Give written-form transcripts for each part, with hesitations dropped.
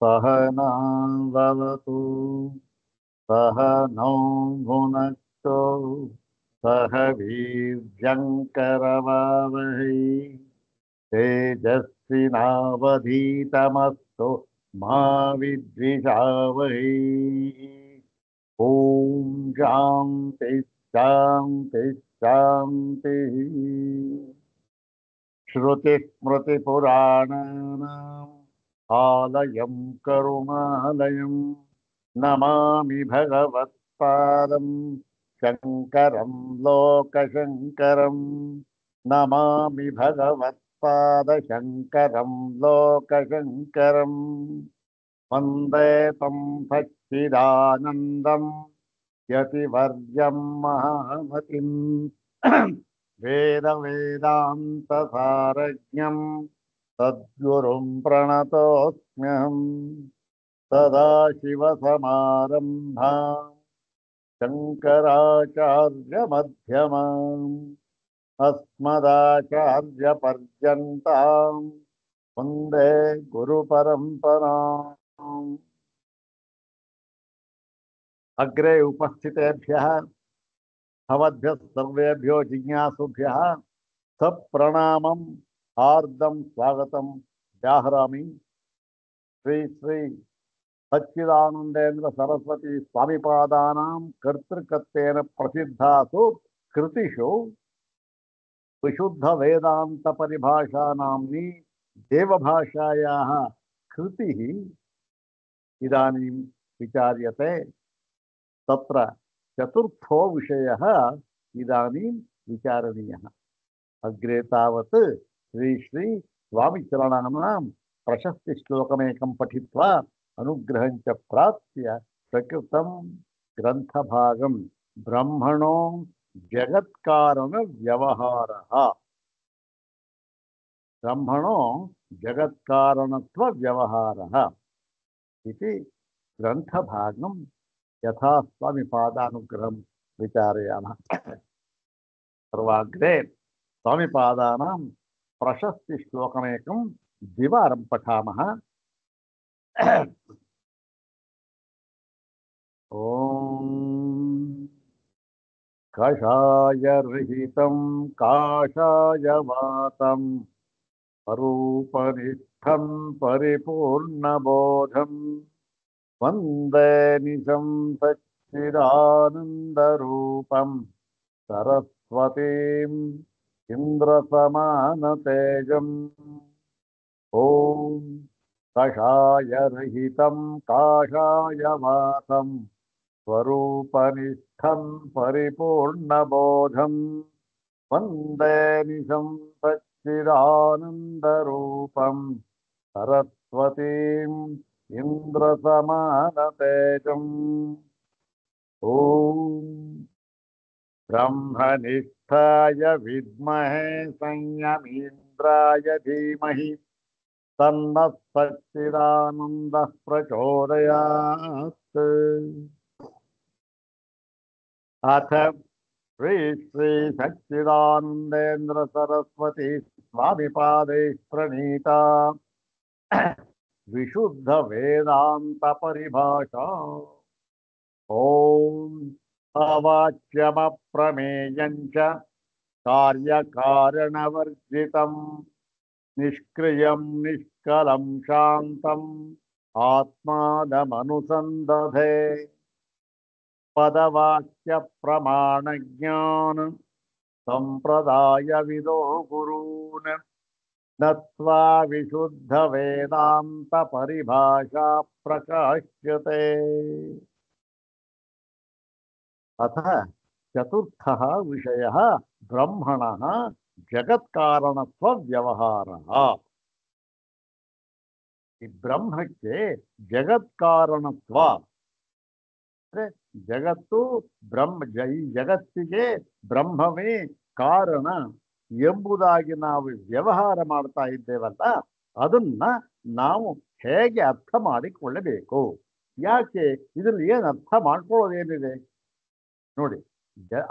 सहनावतु सहनौ भुनक्तु सह वीर्यङ्करवावहै तेजस्विनावधीतमस्तु मा विद्विषावहै। ॐ शान्ति शान्ति शान्तिः। श्रुतिस्मृतिपुराणानाम् आलयं करुणालयं नमामि भगवत्पादं शङ्करं लोकशङ्करं। नमामि भगवत्पादशङ्करं लोकशङ्करम्। वन्दे तं सच्चिदानन्दं यतिवर्यं महामतिम् वेदान्तसारज्ञं सद्गुरुं प्रणतोऽस्म्यहम्। सदाशिवसमारम्भां शङ्कराचार्यमध्यमाम् अस्मदाचार्यपर्यन्तां वन्दे गुरुपरम्पराम्। अग्रे उपस्थितेभ्यः भवद्भ्यः सर्वेभ्यो जिज्ञासुभ्यः सप्रणामम् हार्दं स्वागतं व्याहरामि। श्री श्री सच्चिदानंदेन्द्र सरस्वती स्वामिपादानां कर्तृकत्वेन प्रसिद्धासु कृतिषु विशुद्ध वेदांत परिभाषा नाम्नी देवभाषायाः कृतिः इदानीं विचार्यते। तत्र चतुर्थो विषयः इदानीं विचारणीयः। अग्रे तावत् श्री श्री स्वामिचरणानां प्रशस्ति श्लोकमेकं पठित्वा अनुग्रहं च प्राप्य प्रकृतं ग्रन्थभागं ब्रह्मणो जगत्कारण व्यवहारः। ब्रह्मणो जगत्कारणत्व व्यवहारः इति ग्रन्थभागं यथा स्वामिपादानुग्रहं विचारयामः। सर्वाग्रे स्वामिपादानां प्रशस्ति श्लोकमेकं द्विवारं पठामः। ॐ कषायरहितं काषायवातं स्वरूपनिष्ठं परिपूर्णबोधं वन्दे निजं सच्चिदानन्दरूपं सरस्वतीं इन्द्रसमानतेजम्। ॐ कषायरहितं काषायवातं स्वरूपनिष्ठं परिपूर्णबोधं वन्दे निजं सच्चिदानन्दरूपं सरस्वतीं इन्द्रसमानतेजम्। ॐ ब्रह्मनिष्ठाय विद्महे संयमीन्द्राय धीमहि तन्नः सच्चिदानन्दः प्रचोदयात्। अथ श्री श्री सच्चिदानंदेन्द्र सरस्वती स्वामिपादैः प्रणीता विशुद्ध वेदांत परिभाषा। ओम अवाच्यमप्रमेयं च कार्यकारणवर्जितं निष्क्रियं निष्कलं शान्तम् आत्मानमनुसन्दधे पदवाक्य प्रमाणज्ञान संप्रदाय विदो गुरून् नत्वा विशुद्ध वेदांत परिभाषा प्रकाश्यते। अथ चतुर्थः विषयः ब्रह्मणः जगत्कारणत्व व्यवहारः। ब्रह्मಕ್ಕೆ जगत्कारणत्व जगತ್ತು ಬ್ರಹ್ಮ ಈ ಜಗತ್ತಿಗೆ ಬ್ರಹ್ಮವೇ ಕಾರಣ ಎಂಬುದಾಗಿ ನಾವು ವ್ಯವಹಾರ ಮಾಡ್ತಾ ಇದ್ದೇವಲ್ಲ, ಅದನ್ನ ನಾವು ಹೇಗೆ ಅರ್ಥ ಮಾಡಿಕೊಳ್ಳಬೇಕು? ಯಾಕೆ ಇದರಲ್ಲಿ ಏನು ಅರ್ಥ ಮಾಡ್ಕೊಳ್ಳೋದೇನಿದೆ ನೋಡಿ.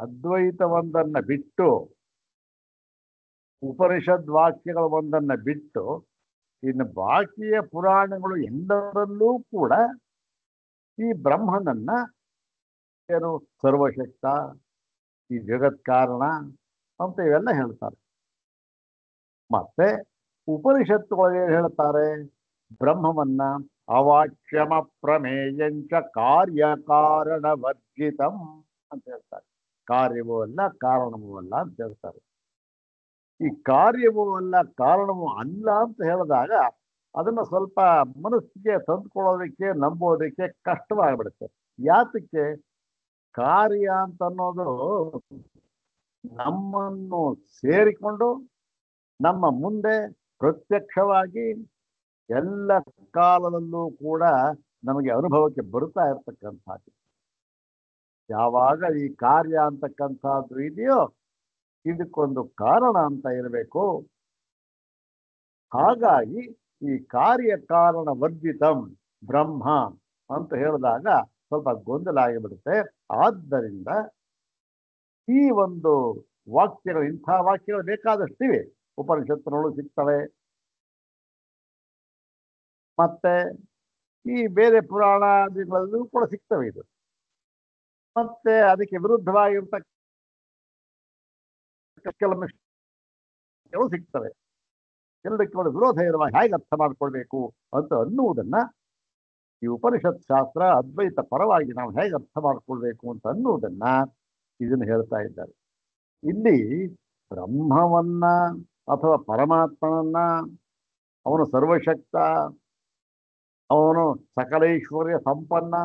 ಅದ್ವೈತವೊಂದನ್ನು ಬಿಟ್ಟು ಉಪನಿಷದ್ ವಾಕ್ಯಗಳು ಒಂದನ್ನ ಬಿಟ್ಟು ಇನ್ನು ಬಾಕಿಯ ಪುರಾಣಗಳು ಎಲ್ಲರಲ್ಲೂ ಕೂಡ ಈ ಬ್ರಹ್ಮನನ್ನ ಏನು ಸರ್ವಶಕ್ತ, ಈ ಜಗತ್ ಕಾರಣ ಅಂತ ಇವೆಲ್ಲ ಹೇಳ್ತಾರೆ. ಮತ್ತೆ ಉಪನಿಷತ್ತುಗಳು ಏನು ಹೇಳ್ತಾರೆ? ಬ್ರಹ್ಮವನ್ನ ಅವಾಚ್ಯಮ ಪ್ರಮೇಯಂಚ ಕಾರ್ಯಕಾರಣ ವರ್ಜಿತಂ ಅಂತ ಹೇಳ್ತಾರೆ. ಕಾರ್ಯವೂ ಅಲ್ಲ ಕಾರಣವೂ ಅಲ್ಲ ಅಂತ ಹೇಳ್ತಾರೆ. ಈ ಕಾರ್ಯವೂ ಅಲ್ಲ ಕಾರಣವೂ ಅಲ್ಲ ಅಂತ ಹೇಳಿದಾಗ ಅದನ್ನ ಸ್ವಲ್ಪ ಮನಸ್ಸಿಗೆ ತಂದುಕೊಳ್ಳೋದಕ್ಕೆ ನಂಬೋದಕ್ಕೆ ಕಷ್ಟವಾಗಿಬಿಡುತ್ತೆ. ಯಾತಕ್ಕೆ? ಕಾರ್ಯ ಅಂತ ಅನ್ನೋದು ನಮ್ಮನ್ನು ಸೇರಿಕೊಂಡು ನಮ್ಮ ಮುಂದೆ ಪ್ರತ್ಯಕ್ಷವಾಗಿ ಎಲ್ಲ ಕಾಲದಲ್ಲೂ ಕೂಡ ನಮಗೆ ಅನುಭವಕ್ಕೆ ಬರ್ತಾ ಇರ್ತಕ್ಕಂಥದ್ದು. ಯಾವಾಗ ಈ ಕಾರ್ಯ ಅಂತಕ್ಕಂಥದ್ದು ಇದೆಯೋ ಇದಕ್ಕೊಂದು ಕಾರಣ ಅಂತ ಇರಬೇಕು. ಹಾಗಾಗಿ ಈ ಕಾರ್ಯ ಕಾರಣ ವರ್ಜಿತಂ ಬ್ರಹ್ಮ ಅಂತ ಹೇಳಿದಾಗ ಸ್ವಲ್ಪ ಗೊಂದಲ ಆಗಿಬಿಡುತ್ತೆ. ಆದ್ದರಿಂದ ಈ ಒಂದು ವಾಕ್ಯಗಳು, ಇಂಥ ವಾಕ್ಯಗಳು ಬೇಕಾದಷ್ಟಿವೆ, ಉಪನಿಷತ್ತುಗಳು ಸಿಗ್ತವೆ, ಮತ್ತೆ ಈ ಬೇರೆ ಪುರಾಣಾದಿಗಳಲ್ಲೂ ಕೂಡ ಸಿಗ್ತವೆ ಇದು. ಮತ್ತೆ ಅದಕ್ಕೆ ವಿರುದ್ಧವಾಗಿರ್ತಕ್ಕ ಕೆಲವು ಸಿಗ್ತವೆ. ಎಲ್ಲದಕ್ಕೆ ವಿರೋಧ ಇರುವ ಹೇಗೆ ಅರ್ಥ ಮಾಡ್ಕೊಳ್ಬೇಕು ಅಂತ ಅನ್ನುವುದನ್ನ ಈ ಉಪನಿಷತ್ ಶಾಸ್ತ್ರ ಅದ್ವೈತ ಪರವಾಗಿ ನಾವು ಹೇಗೆ ಅರ್ಥ ಮಾಡ್ಕೊಳ್ಬೇಕು ಅಂತ ಅನ್ನುವುದನ್ನ ಇದನ್ನು ಹೇಳ್ತಾ ಇದ್ದಾರೆ. ಇಲ್ಲಿ ಬ್ರಹ್ಮವನ್ನ ಅಥವಾ ಪರಮಾತ್ಮನನ್ನ, ಅವನು ಸರ್ವಶಕ್ತ, ಅವನು ಸಕಲೈಶ್ವರ್ಯ ಸಂಪನ್ನ,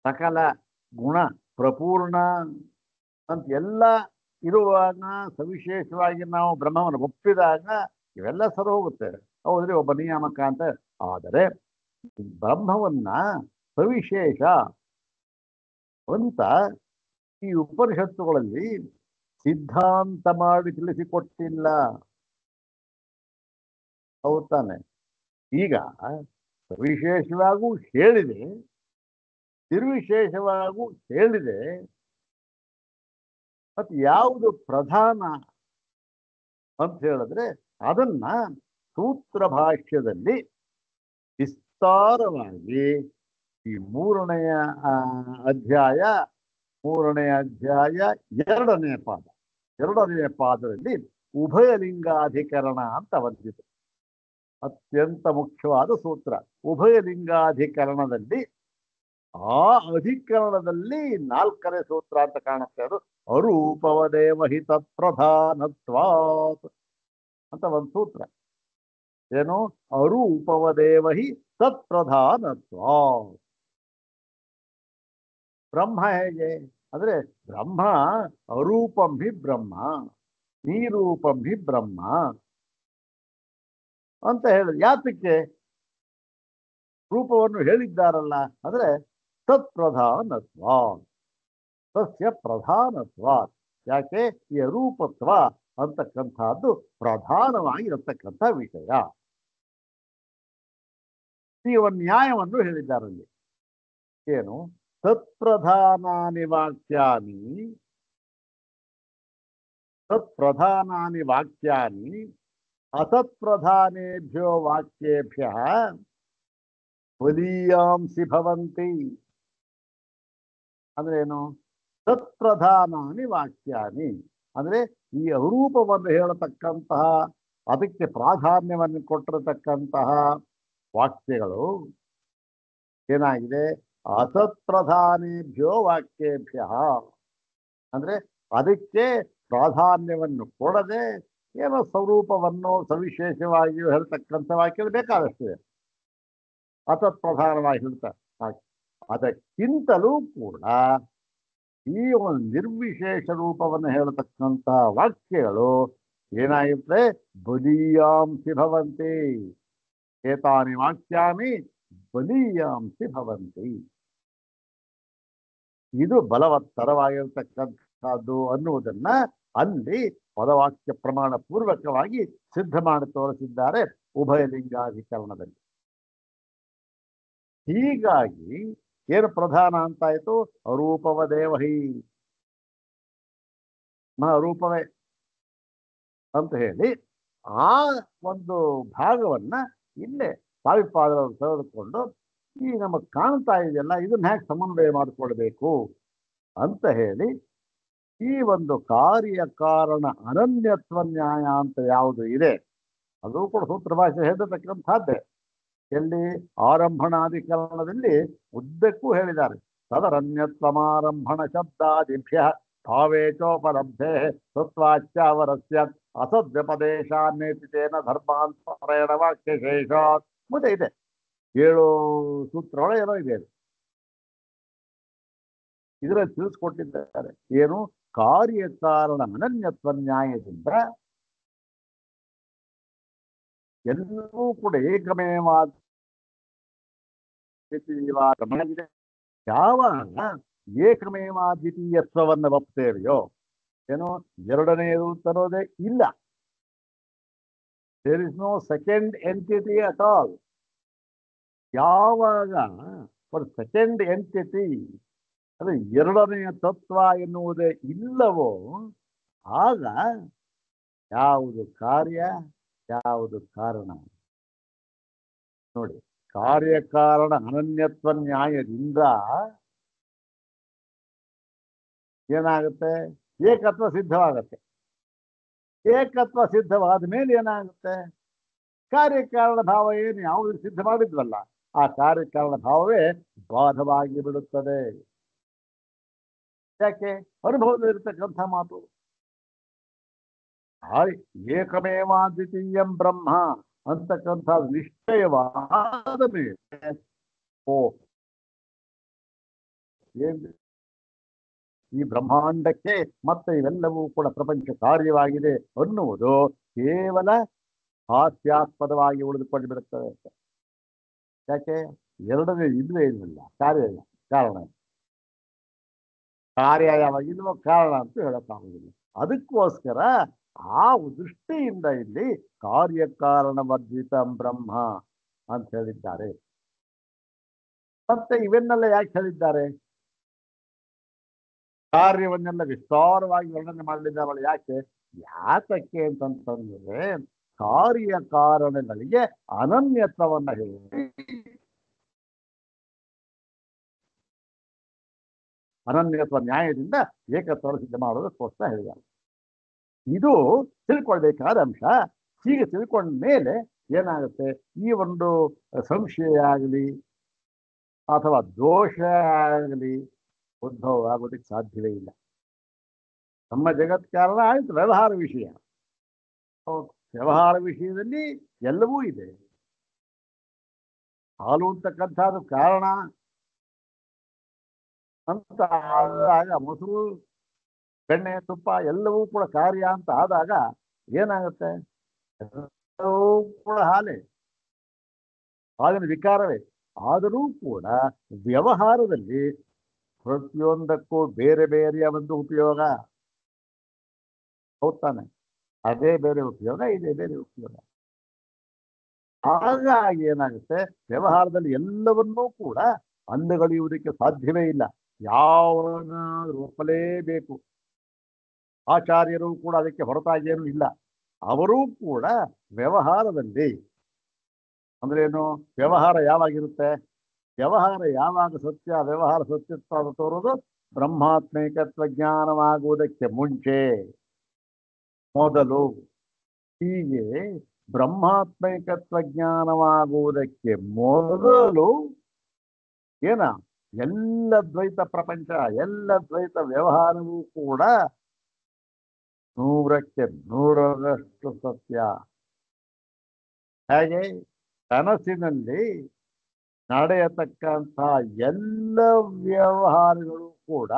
ಸಕಲ ಗುಣ ಪ್ರಪೂರ್ಣ ಅಂತ ಎಲ್ಲ ಇರುವಾಗ ಸವಿಶೇಷವಾಗಿ ನಾವು ಬ್ರಹ್ಮವನ್ನು ಒಪ್ಪಿದಾಗ ಇವೆಲ್ಲ ಸರಿ ಹೋಗುತ್ತೆ. ಹೌದ್ರಿ, ಒಬ್ಬ ನಿಯಾಮಕ ಅಂತ. ಆದರೆ ಬ್ರಹ್ಮವನ್ನ ಸವಿಶೇಷ ಅಂತ ಈ ಉಪನಿಷತ್ತುಗಳಲ್ಲಿ ಸಿದ್ಧಾಂತ ಮಾಡಿ ತಿಳಿಸಿಕೊಟ್ಟಿಲ್ಲ. ಹೌದು ತಾನೆ? ಈಗ ಸವಿಶೇಷವಾಗೂ ಹೇಳಿದೆ, ನಿರ್ವಿಶೇಷವಾಗೂ ಹೇಳಿದೆ. ಮತ್ತೆ ಯಾವುದು ಪ್ರಧಾನ ಅಂತ ಹೇಳಿದ್ರೆ ಅದನ್ನ ಸೂತ್ರ ಭಾಷ್ಯದಲ್ಲಿ ವಿಸ್ತಾರವಾಗಿ ಈ ಮೂರನೆಯ ಅಧ್ಯಾಯ ಎರಡನೆಯ ಪಾದದಲ್ಲಿ ಉಭಯಲಿಂಗಾಧಿಕರಣ ಅಂತ ಬಂದಿದೆ. ಅತ್ಯಂತ ಮುಖ್ಯವಾದ ಸೂತ್ರ. ಉಭಯಲಿಂಗಾಧಿಕರಣದಲ್ಲಿ ಆ ಅಧಿಕರಣದಲ್ಲಿ 4ನೇ ಸೂತ್ರ ಅಂತ ಕಾಣುತ್ತೆ. ಅದು ಅರೂಪವದೇವ ಹಿ ತತ್ಪ್ರಧಾನತ್ವಾತ್ ಅಂತ ಒಂದು ಸೂತ್ರ. ಏನು? ಅರೂಪವದೇವ ಹಿ ತತ್ಪ್ರಧಾನತ್ವಾತ್. ಬ್ರಹ್ಮ ಹೇಗೆ ಅಂದ್ರೆ ಬ್ರಹ್ಮ ಅರೂಪಂ ಹಿ ಬ್ರಹ್ಮ, ನಿರೂಪಂ ಹಿ ಬ್ರಹ್ಮ ಅಂತ ಹೇಳಿದ್ರು. ಯಾತಕ್ಕೆ ರೂಪವನ್ನು ಹೇಳಿದ್ದಾರಲ್ಲ ಅಂದ್ರೆ ತತ್ಪ್ರಧಾನತ್ವ, ಸಸ್ಯ ಪ್ರಧಾನತ್ವ. ಯಾಕೆ? ಈ ರೂಪತ್ವ ಅಂತಕ್ಕಂಥದ್ದು ಪ್ರಧಾನವಾಗಿರತಕ್ಕಂಥ ವಿಷಯ. ಈ ಒಂದು ನ್ಯಾಯವನ್ನು ಹೇಳಿದ್ದಾರಲ್ಲಿ. ಏನು? ತತ್ಪ್ರಧಾನಾನಿ ವಾಕ್ಯಾನಿ ಅತತ್ಪ್ರಧಾನೇಭ್ಯೋ ವಾಕ್ಯೇಭ್ಯಃ ಬಲೀಯಾಂಸಿ ಭವಂತಿ. ಅಂದ್ರೆ ಏನು? ತತ್ಪ್ರಧಾನಾನಿ ವಾಕ್ಯಾನಿ ಅಂದ್ರೆ ಈ ಅರೂಪವನ್ನು ಹೇಳತಕ್ಕಂತಹ, ಅದಕ್ಕೆ ಪ್ರಾಧಾನ್ಯವನ್ನು ಕೊಟ್ಟಿರತಕ್ಕಂತಹ ವಾಕ್ಯಗಳು ಏನಾಗಿದೆ? ಅತತ್ಪ್ರಧಾನೇಭ್ಯೋ ವಾಕ್ಯೇಭ್ಯ ಅಂದ್ರೆ ಅದಕ್ಕೆ ಪ್ರಾಧಾನ್ಯವನ್ನು ಕೊಡದೆ ಏನೋ ಸ್ವರೂಪವನ್ನು ಸವಿಶೇಷವಾಗಿಯೂ ಹೇಳ್ತಕ್ಕಂಥ ವಾಕ್ಯಗಳು ಬೇಕಾದಷ್ಟಿದೆ. ಅತತ್ಪ್ರಧಾನವಾಗಿ ಹೇಳ್ತಾರೆ. ಅದಕ್ಕಿಂತಲೂ ಕೂಡ ಈ ಒಂದು ನಿರ್ವಿಶೇಷ ರೂಪವನ್ನು ಹೇಳತಕ್ಕಂತಹ ವಾಕ್ಯಗಳು ಏನಾಗಿರುತ್ತೆ? ಬಲೀಯಾಂಸಿ ಭವಂತಿ. ಏತಾನಿ ವಾಕ್ಯಾನಿ ಬಲೀಯಾಂಸಿ ಭವಂತಿ. ಇದು ಬಲವತ್ತರವಾಗಿರತಕ್ಕಂಥದ್ದು ಅನ್ನುವುದನ್ನ ಅಲ್ಲಿ ಪದವಾಕ್ಯ ಪ್ರಮಾಣ ಪೂರ್ವಕವಾಗಿ ಸಿದ್ಧ ಮಾಡಿ ತೋರಿಸಿದ್ದಾರೆ ಉಭಯಲಿಂಗಾಧಿಕರಣದಲ್ಲಿ. ಹೀಗಾಗಿ ಏನು ಪ್ರಧಾನ ಅಂತಾಯ್ತು? ಅರೂಪವದೇವಹಿ, ರೂಪವೇ. ಅಂತ ಹೇಳಿ ಆ ಒಂದು ಭಾಗವನ್ನ ಇಲ್ಲೇ ಸಾವಿಪಾದರವರು ತೆಗೆದುಕೊಂಡು ಈ ನಮಗೆ ಕಾಣ್ತಾ ಇದೆಯಲ್ಲ ಇದನ್ನ ಹೇಗೆ ಸಮನ್ವಯ ಮಾಡಿಕೊಳ್ಬೇಕು ಅಂತ ಹೇಳಿ ಈ ಒಂದು ಕಾರ್ಯಕಾರಣ ಅನನ್ಯತ್ವ ನ್ಯಾಯ ಅಂತ ಯಾವುದು ಇದೆ ಅದು ಕೂಡ ಸೂತ್ರ ಭಾಷೆ ಹೇಳಿರ್ತಕ್ಕಂಥದ್ದೇ. ಎಲ್ಲಿ ಆರಂಭಣಾಧಿಕರಣದಲ್ಲಿ ಉದ್ದಕ್ಕೂ ಹೇಳಿದ್ದಾರೆ. ತದರನ್ಯತ್ವಮಾರಂಭಣ ಶಬ್ದಾದಿಭ್ಯ ಭಾವೇಚೋಪಲಬ್ಧೆ ತತ್ವಾಚ್ಯಾವರಸ್ಯ ಅಸದ್ವ್ಯಪದೇಶಾನ್ನೇತಿತೇನ ಧರ್ಮಾಂತರೇಣ ವಾಕ್ಯಶೇಷಾತ್ ಮತ್ತೆ ಇದೆ 7 ಸೂತ್ರಗಳು ಏನೋ ಇದೆ. ಇದರಲ್ಲಿ ತಿಳಿಸ್ಕೊಟ್ಟಿದ್ದಾರೆ ಏನು ಕಾರ್ಯಕಾರಣ ಅನನ್ಯತ್ವ ನ್ಯಾಯದಿಂದ ಎಲ್ಲವೂ ಕೂಡ ಏಕಮೇವಾದ ಯಾವಾಗ ಏಕಮೇವಾದ್ವಿತೀಯತ್ವವನ್ನು ಒಪ್ತೇವೆಯೋ ಏನೋ ಎರಡನೆಯದು ತರೋದೇ ಇಲ್ಲ. There is no second entity at all. ಯಾವಾಗ ಫಾರ್ ಸೆಕೆಂಡ್ ಎಂಟಿಟಿ ಅದು ಎರಡನೆಯ ತತ್ವ ಎನ್ನುವುದೇ ಇಲ್ಲವೋ ಆಗ ಯಾವುದು ಕಾರ್ಯ ಯಾವುದು ಕಾರಣ ನೋಡಿ. ಕಾರ್ಯಕಾರಣ ಅನನ್ಯತ್ವ ನ್ಯಾಯದಿಂದ ಏನಾಗುತ್ತೆ ಏಕತ್ವ ಸಿದ್ಧವಾಗತ್ತೆ. ಏಕತ್ವ ಸಿದ್ಧವಾದ ಮೇಲೆ ಏನಾಗುತ್ತೆ ಕಾರ್ಯಕಾರಣ ಭಾವ ಏನು ಯಾವುದು ಸಿದ್ಧ ಮಾಡಿದ್ವಲ್ಲ ಆ ಕಾರ್ಯಕಾರಣ ಭಾವವೇ ಬಾಧವಾಗಿ ಬಿಡುತ್ತದೆ. ಯಾಕೆ ಅನುಭವದಲ್ಲಿರ್ತಕ್ಕಂಥ ಮಾತು. ಏಕಮೇವಾದ್ವಿತೀಯಂ ಬ್ರಹ್ಮ ಅಂತಕ್ಕಂಥ ನಿಶ್ಚಯವಾದ ಮೇಲೆ ಓ ಈ ಬ್ರಹ್ಮಾಂಡಕ್ಕೆ ಮತ್ತೆ ಇವೆಲ್ಲವೂ ಕೂಡ ಪ್ರಪಂಚ ಕಾರ್ಯವಾಗಿದೆ ಅನ್ನುವುದು ಕೇವಲ ಹಾಸ್ಯಾಸ್ಪದವಾಗಿ ಉಳಿದುಕೊಂಡು ಬಿಡುತ್ತದೆ. ಯಾಕೆ ಎರಡನೇ ಇಲ್ಲವೇ ಇಲ್ಲ, ಕಾರ್ಯ ಇಲ್ಲ, ಕಾರಣ ಕಾರ್ಯ ಯಾವಾಗಿಲ್ವೋ ಕಾರಣ ಅಂತ ಹೇಳಕ್ಕಾಗುವುದಿಲ್ಲ. ಅದಕ್ಕೋಸ್ಕರ ಆ ದೃಷ್ಟಿಯಿಂದ ಇಲ್ಲಿ ಕಾರ್ಯಕಾರಣವರ್ಜಿತ ಬ್ರಹ್ಮ ಅಂತ ಹೇಳಿದ್ದಾರೆ. ಮತ್ತೆ ಇವನ್ನೆಲ್ಲ ಯಾಕೆ ಹೇಳಿದ್ದಾರೆ? ಕಾರ್ಯವನ್ನೆಲ್ಲ ವಿಸ್ತಾರವಾಗಿ ವರ್ಣನೆ ಮಾಡಲಿದ್ದಾರಲ್ಲ ಯಾಕೆ? ಯಾತಕ್ಕೆ ಅಂತಂತಂದ್ರೆ ಕಾರ್ಯಕಾರಣಗಳಿಗೆ ಅನನ್ಯತ್ವವನ್ನ ಹೇಳಿ ಅನನ್ಯತ್ವ ನ್ಯಾಯದಿಂದ ಏಕತ್ವ ಸಿದ್ಧ ಮಾಡೋದಕ್ಕೋಸ್ಕರ ಹೇಳಿದ್ದಾರೆ. ಇದು ತಿಳ್ಕೊಳ್ಬೇಕಾದ ಅಂಶ. ಹೀಗೆ ತಿಳ್ಕೊಂಡ ಮೇಲೆ ಏನಾಗುತ್ತೆ ಈ ಒಂದು ಸಂಶಯ ಆಗಲಿ ಅಥವಾ ದೋಷ ಆಗಲಿ ಉದ್ಭವ ಆಗೋದಕ್ಕೆ ಸಾಧ್ಯವೇ ಇಲ್ಲ. ನಮ್ಮ ಜಗತ್ ಕಾರಣ ಆಯ್ತು ವ್ಯವಹಾರ ವಿಷಯ. ವ್ಯವಹಾರ ವಿಷಯದಲ್ಲಿ ಎಲ್ಲವೂ ಇದೆ. ಹಾಲು ಅಂತಕ್ಕಂಥದ್ದು ಕಾರಣ ಅಂತ ಆದಾಗ ಮೊಸರು ಬೆಣ್ಣೆ ತುಪ್ಪ ಎಲ್ಲವೂ ಕೂಡ ಕಾರ್ಯ ಅಂತ ಆದಾಗ ಏನಾಗುತ್ತೆ ಎಲ್ಲವೂ ಕೂಡ ಹಾಲಿನ ವಿಕಾರವೇ. ಆದರೂ ಕೂಡ ವ್ಯವಹಾರದಲ್ಲಿ ಪ್ರತಿಯೊಂದಕ್ಕೂ ಬೇರೆ ಬೇರೆಯ ಒಂದು ಉಪಯೋಗ. ಹೌದಾನೆ? ಅದೇ ಬೇರೆ ಉಪಯೋಗ, ಇದೇ ಬೇರೆ ಉಪಯೋಗ. ಹಾಗಾಗಿ ಏನಾಗುತ್ತೆ ವ್ಯವಹಾರದಲ್ಲಿ ಎಲ್ಲವನ್ನೂ ಕೂಡ ಅಂದಗಳೆಯುವುದಕ್ಕೆ ಸಾಧ್ಯವೇ ಇಲ್ಲ. ಯಾವನಾದ್ರೂ ಒಪ್ಪಲೇಬೇಕು. ಆಚಾರ್ಯರು ಕೂಡ ಅದಕ್ಕೆ ಹೊರತಾಗೇನೂ ಇಲ್ಲ. ಅವರೂ ಕೂಡ ವ್ಯವಹಾರದಲ್ಲಿ ಅಂದ್ರೇನು ವ್ಯವಹಾರ ಯಾವಾಗಿರುತ್ತೆ? ವ್ಯವಹಾರ ಯಾವಾಗ ಸತ್ಯ ವ್ಯವಹಾರ ಸತ್ಯತ್ವ ತೋರೋದು ಬ್ರಹ್ಮಾತ್ಮೈಕತ್ವ ಜ್ಞಾನವಾಗುವುದಕ್ಕೆ ಮುಂಚೆ ಮೊದಲು. ಹೀಗೆ ಬ್ರಹ್ಮಾತ್ಮೈಕತ್ವ ಜ್ಞಾನವಾಗುವುದಕ್ಕೆ ಮೊದಲು ಏನ ಎಲ್ಲ ದ್ವೈತ ಪ್ರಪಂಚ ಎಲ್ಲ ದ್ವೈತ ವ್ಯವಹಾರವೂ ಕೂಡ 100ಕ್ಕೆ 100ರಷ್ಟು ಸತ್ಯ. ಹಾಗೆ ಕನಸಿನಲ್ಲಿ ನಡೆಯತಕ್ಕಂಥ ಎಲ್ಲ ವ್ಯವಹಾರಗಳು ಕೂಡ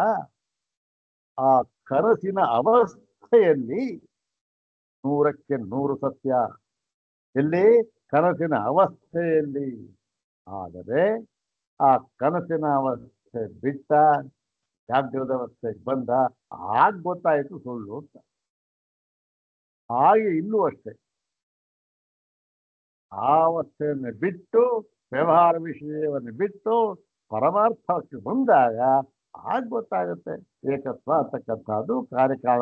ಆ ಕನಸಿನ ಅವಸ್ಥೆಯಲ್ಲಿ 100ಕ್ಕೆ 100 ಸತ್ಯ. ಎಲ್ಲಿ? ಕನಸಿನ ಅವಸ್ಥೆಯಲ್ಲಿ. ಆದರೆ ಆ ಕನಸಿನ ಅವಸ್ಥೆ ಬಿಟ್ಟ ಜಾಗೃತ ಅವಸ್ಥೆಗೆ ಬಂದ ಆಗ ಗೊತ್ತಾಯಿತು ಸುಳ್ಳು ಅಂತ. ಹಾಗೆ ಇಲ್ಲೂ ಅಷ್ಟೇ. ಆ ಅವಸ್ಥೆಯನ್ನು ಬಿಟ್ಟು ವ್ಯವಹಾರ ವಿಷಯವನ್ನು ಬಿಟ್ಟು ಪರಮಾರ್ಥಕ್ಕೆ ಬಂದಾಗ ಆಗ ಗೊತ್ತಾಗುತ್ತೆ ಏಕತ್ವ ಅಂತಕ್ಕಂಥದ್ದು ಕಾರ್ಯಕಾಲ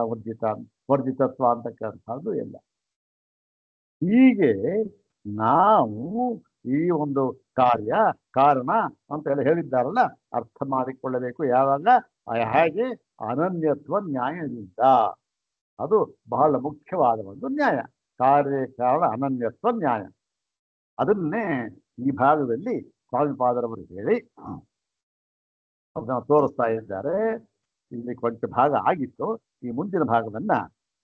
ವರ್ಜಿತತ್ವ ಅಂತಕ್ಕಂಥದ್ದು ಎಲ್ಲ. ಹೀಗೆ ನಾವು ಈ ಒಂದು ಕಾರ್ಯ ಕಾರಣ ಅಂತ ಎಲ್ಲ ಹೇಳಿದ್ದಾರಲ್ಲ, ಅರ್ಥ ಮಾಡಿಕೊಳ್ಳಬೇಕು. ಯಾವಾಗ? ಹೇಗೆ? ಅನನ್ಯತ್ವ ನ್ಯಾಯದಿಂದ. ಅದು ಬಹಳ ಮುಖ್ಯವಾದ ಒಂದು ನ್ಯಾಯ, ಕಾರ್ಯಕಾರಣ ಅನನ್ಯತ್ವ ನ್ಯಾಯ. ಅದನ್ನೇ ಈ ಭಾಗದಲ್ಲಿ ಸ್ವಾಮಿಪಾದರವರು ಹೇಳಿ ಅದನ್ನು ತೋರಿಸ್ತಾ ಇದ್ದಾರೆ. ಇಲ್ಲಿ ಕೊಂಚ ಭಾಗ ಆಗಿತ್ತು, ಈ ಮುಂದಿನ ಭಾಗವನ್ನ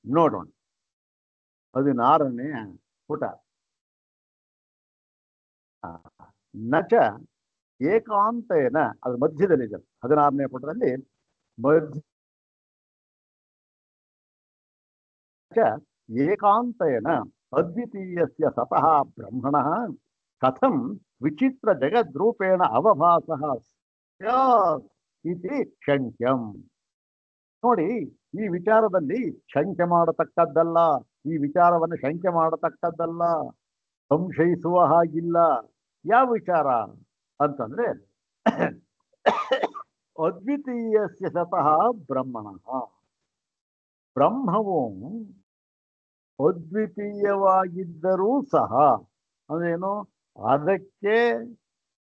ನೋಡೋಣ. 16ನೇ ಪುಟ. ನಚ ಏಕಾಂತೇನ, ಅದ್ರ ಮಧ್ಯದಲ್ಲಿದೆ 16ನೇ ಪುಟದಲ್ಲಿ. ಏಕಾಂತೇನ ಅದ್ವಿತೀಯಸ್ಯ ಸತಃ ಬ್ರಹ್ಮಣಃ ಕಥಂ ವಿಚಿತ್ರ ಜಗದ್ರೂಪೇಣ ಅವಭಾಸಃ ಇತಿ ಶಂಕ್ಯಂ. ನೋಡಿ, ಈ ವಿಚಾರದಲ್ಲಿ ಶಂಕೆ ಮಾಡತಕ್ಕದ್ದಲ್ಲ, ಈ ವಿಚಾರವನ್ನು ಶಂಕೆ ಮಾಡತಕ್ಕದ್ದಲ್ಲ, ಸಂಶಯಿಸುವ ಹಾಗಿಲ್ಲ. ಯಾವ ವಿಚಾರ ಅಂತಂದ್ರೆ ಅದ್ವಿತೀಯಸ್ಯ ಸತಃ ಬ್ರಹ್ಮಣಃ, ಬ್ರಹ್ಮವು ಅದ್ವಿತೀಯವಾಗಿದ್ದರೂ ಸಹ, ಅಂದ್ರೇನು? ಅದಕ್ಕೆ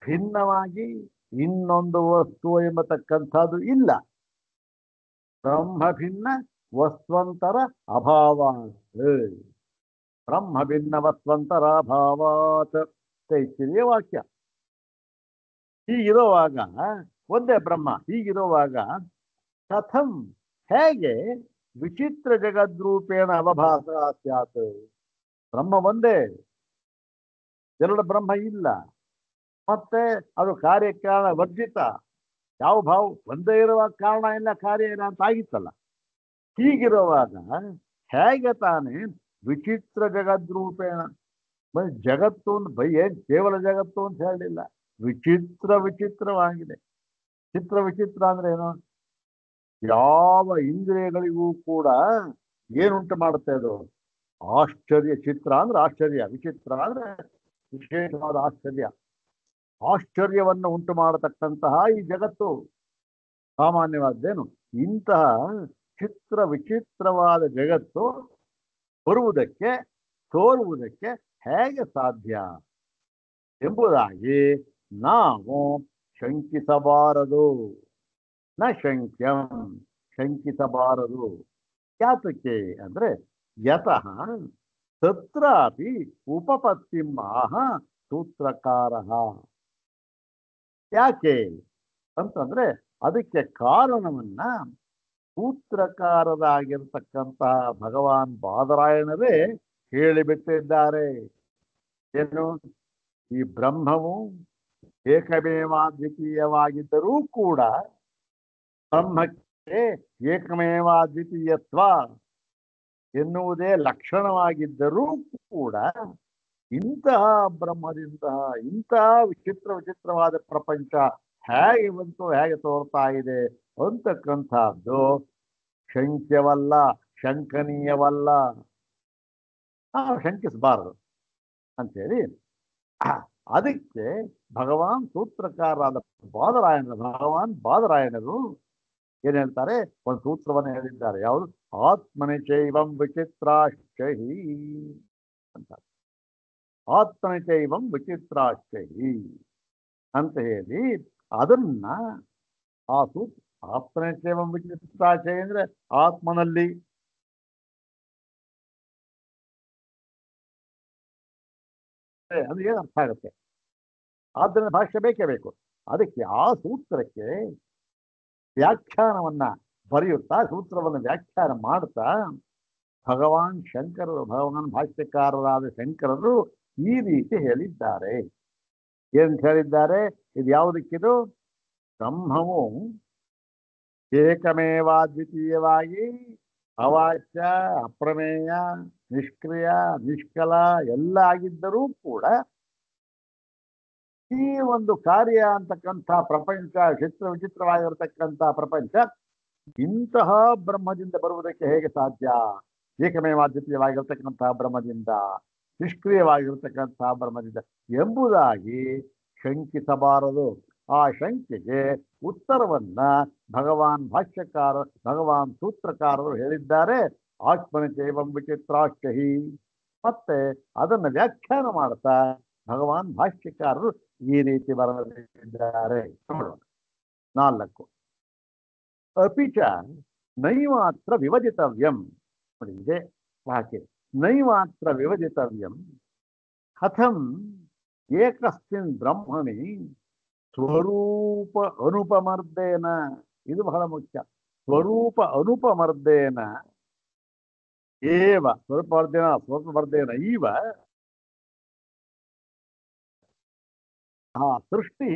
ಭಿನ್ನವಾಗಿ ಇನ್ನೊಂದು ವಸ್ತು ಎಂಬತಕ್ಕಂಥದ್ದು ಇಲ್ಲ. ಬ್ರಹ್ಮ ಭಿನ್ನ ವಸ್ತ್ವಂತರ ಅಭಾವಾತ್, ಬ್ರಹ್ಮ ಭಿನ್ನ ವಸ್ತ್ವಂತರ ಅಭಾವಾತ್ ತೈತ್ರಿಯ ವಾಕ್ಯ. ಹೀಗಿರುವಾಗ ಒಂದೇ ಬ್ರಹ್ಮ, ಹೀಗಿರುವಾಗ ಕಥಂ, ಹೇಗೆ ವಿಚಿತ್ರ ಜಗದ್ರೂಪೇಣ ಅವಭಾಸ ಸ್ಯಾತ್? ಬ್ರಹ್ಮ ಒಂದೇ, ಎರಡು ಬ್ರಹ್ಮ ಇಲ್ಲ, ಮತ್ತೆ ಅದು ಕಾರ್ಯಕಾರಣ ವರ್ಜಿತ. ಯಾವ ಭಾವ ಒಂದೇ ಇರುವ ಕಾರಣ ಇಲ್ಲ, ಕಾರ್ಯ ಇಲ್ಲ ಅಂತ ಆಗಿತ್ತಲ್ಲ. ಹೀಗಿರುವಾಗ ಹೇಗೆ ತಾನೇ ವಿಚಿತ್ರ ಜಗದ್ರೂಪೇಣ, ಜಗತ್ತು ಏನ್ ಕೇವಲ ಜಗತ್ತು ಅಂತ ಹೇಳಲಿಲ್ಲ, ವಿಚಿತ್ರವಾಗಿದೆ. ವಿಚಿತ್ರ ಅಂದ್ರೆ ಏನು? ಯಾವ ಇಂದ್ರಿಯಗಳಿಗೂ ಕೂಡ ಏನುಂಟು ಮಾಡುತ್ತೆ ಅದು? ಆಶ್ಚರ್ಯ. ಚಿತ್ರ ಅಂದ್ರೆ ಆಶ್ಚರ್ಯ, ವಿಚಿತ್ರ ಅಂದ್ರೆ ವಿಶೇಷವಾದ ಆಶ್ಚರ್ಯ. ಆಶ್ಚರ್ಯವನ್ನು ಉಂಟು ಮಾಡತಕ್ಕಂತಹ ಈ ಜಗತ್ತು ಸಾಮಾನ್ಯವಾದ್ದೇನು? ಇಂತಹ ವಿಚಿತ್ರವಾದ ಜಗತ್ತು ಬರುವುದಕ್ಕೆ, ತೋರುವುದಕ್ಕೆ ಹೇಗೆ ಸಾಧ್ಯ ಎಂಬುದಾಗಿ ನಾವು ಶಂಕಿಸಬಾರದು. ನ ಶಂಕ್ಯಂ, ಶಂಕಿಸಬಾರದು. ಯಾತಕ್ಕೆ ಅಂದ್ರೆ ಯತಃ ತತ್ರಾಪಿ ಉಪಪತ್ತಿಂ ಆಹ ಸೂತ್ರಕಾರಃ. ಯಾಕೆ ಅಂತಂದ್ರೆ ಅದಕ್ಕೆ ಕಾರಣವನ್ನ ಸೂತ್ರಕಾರರಾಗಿರ್ತಕ್ಕಂತಹ ಭಗವಾನ್ ಬಾದರಾಯಣರೇ ಹೇಳಿಬಿಟ್ಟಿದ್ದಾರೆ. ಏನು? ಈ ಬ್ರಹ್ಮವು ಏಕಮೇವಾದ್ವಿತೀಯವಾಗಿದ್ದರೂ ಕೂಡ, ಬ್ರಹ್ಮಕ್ಕೆ ಏಕಮೇವಾದ್ವಿತೀಯತ್ವ ಎನ್ನುವುದೇ ಲಕ್ಷಣವಾಗಿದ್ದರೂ ಕೂಡ ಇಂತಹ ಬ್ರಹ್ಮದಿಂದ ಇಂತಹ ವಿಚಿತ್ರವಾದ ಪ್ರಪಂಚ ಹೇಗೆ ಬಂತು, ಹೇಗೆ ತೋರ್ತಾ ಇದೆ ಅಂತಕ್ಕಂಥದ್ದು ಶಂಕ್ಯವಲ್ಲ, ಶಂಕನೀಯವಲ್ಲ. ನಾವು ಶಂಕಿಸಬಾರದು ಅಂತೇಳಿ ಅದಕ್ಕೆ ಭಗವಾನ್ ಸೂತ್ರಕಾರರಾದ ಭಗವಾನ್ ಬಾದರಾಯಣರು ಏನ್ ಹೇಳ್ತಾರೆ? ಒಂದು ಸೂತ್ರವನ್ನು ಹೇಳಿದ್ದಾರೆ. ಯಾವುದು? ಆತ್ಮನೆ ಚೈವಂ ವಿಚಿತ್ರಾಶ್ಚಹಿ ಅಂತ. ಆತ್ಮನೆ ಚೈವಂ ವಿಚಿತ್ರಾಶ್ಚಹಿ ಅಂತ ಹೇಳಿ ಅದನ್ನ ಆ ಸೂತ್ರ, ಆತ್ಮನೆ ಚೈವಂ ವಿಚಿತ್ರಾಶ್ಚಹಿ ಅಂದ್ರೆ ಆತ್ಮನಲ್ಲಿ ಅದು ಏನು ಅರ್ಥ ಆಗುತ್ತೆ? ಆದ್ದರಿಂದ ಭಾಷ್ಯ ಬೇಕೇ ಬೇಕು. ಅದಕ್ಕೆ ಆ ಸೂತ್ರಕ್ಕೆ ವ್ಯಾಖ್ಯಾನವನ್ನ ಬರೆಯುತ್ತಾ, ಸೂತ್ರವನ್ನು ವ್ಯಾಖ್ಯಾನ ಮಾಡುತ್ತಾ ಭಗವಾನ್ ಭಾಷ್ಯಕಾರರಾದ ಶಂಕರರು ಈ ರೀತಿ ಹೇಳಿದ್ದಾರೆ. ಏನ್ ಹೇಳಿದ್ದಾರೆ? ಇದು ಯಾವುದಕ್ಕಿದು? ಬ್ರಹ್ಮವು ಏಕಮೇವಾದ್ವಿತೀಯವಾಗಿ ಅವಾಚ್ಯ, ಅಪ್ರಮೇಯ, ನಿಷ್ಕ್ರಿಯ, ನಿಷ್ಕಲ ಎಲ್ಲ ಆಗಿದ್ದರೂ ಕೂಡ ಈ ಒಂದು ಕಾರ್ಯ ಅಂತಕ್ಕಂಥ ಪ್ರಪಂಚ, ವಿಚಿತ್ರವಾಗಿರತಕ್ಕಂಥ ಪ್ರಪಂಚ ಇಂತಹ ಬ್ರಹ್ಮದಿಂದ ಬರುವುದಕ್ಕೆ ಹೇಗೆ ಸಾಧ್ಯ? ಏಕಮೇವಾದ್ವಿತೀಯವಾಗಿರ್ತಕ್ಕಂತಹ ಬ್ರಹ್ಮದಿಂದ, ನಿಷ್ಕ್ರಿಯವಾಗಿರ್ತಕ್ಕಂತಹ ಬ್ರಹ್ಮದಿಂದ ಎಂಬುದಾಗಿ ಶಂಕಿಸಬಾರದು. ಆ ಶಂಕೆಗೆ ಉತ್ತರವನ್ನ ಭಗವಾನ್ ಸೂತ್ರಕಾರರು ಹೇಳಿದ್ದಾರೆ. ಆತ್ಮನಿಚೈವಂ ವಿಚಿತ್ರಾಶ್ಚಹಿ. ಮತ್ತೆ ಅದನ್ನ ವ್ಯಾಖ್ಯಾನ ಮಾಡ್ತಾ ಭಗವಾನ್ ಭಾಷ್ಯಕಾರರು ಈ ರೀತಿ ಬರೆದಿದ್ದಾರೆ. ನೋಡೋಣ. 4 ಅಪಿಚ ನೈವಾತ್ರ ವಿಭಜಿತವ್ಯಂ. ನೋಡಿ, ಇದೆ ವಾಕ್ಯ. ನೈವಾತ್ರ ವಿಭಜಿತವ್ಯಂ ಕಥಂ ಏಕಸ್ಮಿನ್ ಬ್ರಹ್ಮಣಿ ಸ್ವರೂಪ ಅನುಪಮರ್ದೇನ. ಇದು ಬಹಳ ಮುಖ್ಯ. ಸ್ವರೂಪ ಅನುಪಮರ್ದೇನ ಏವ ಸ್ವರೂಪಮರ್ದೇನ ಇವ ಸೃಷ್ಟಿ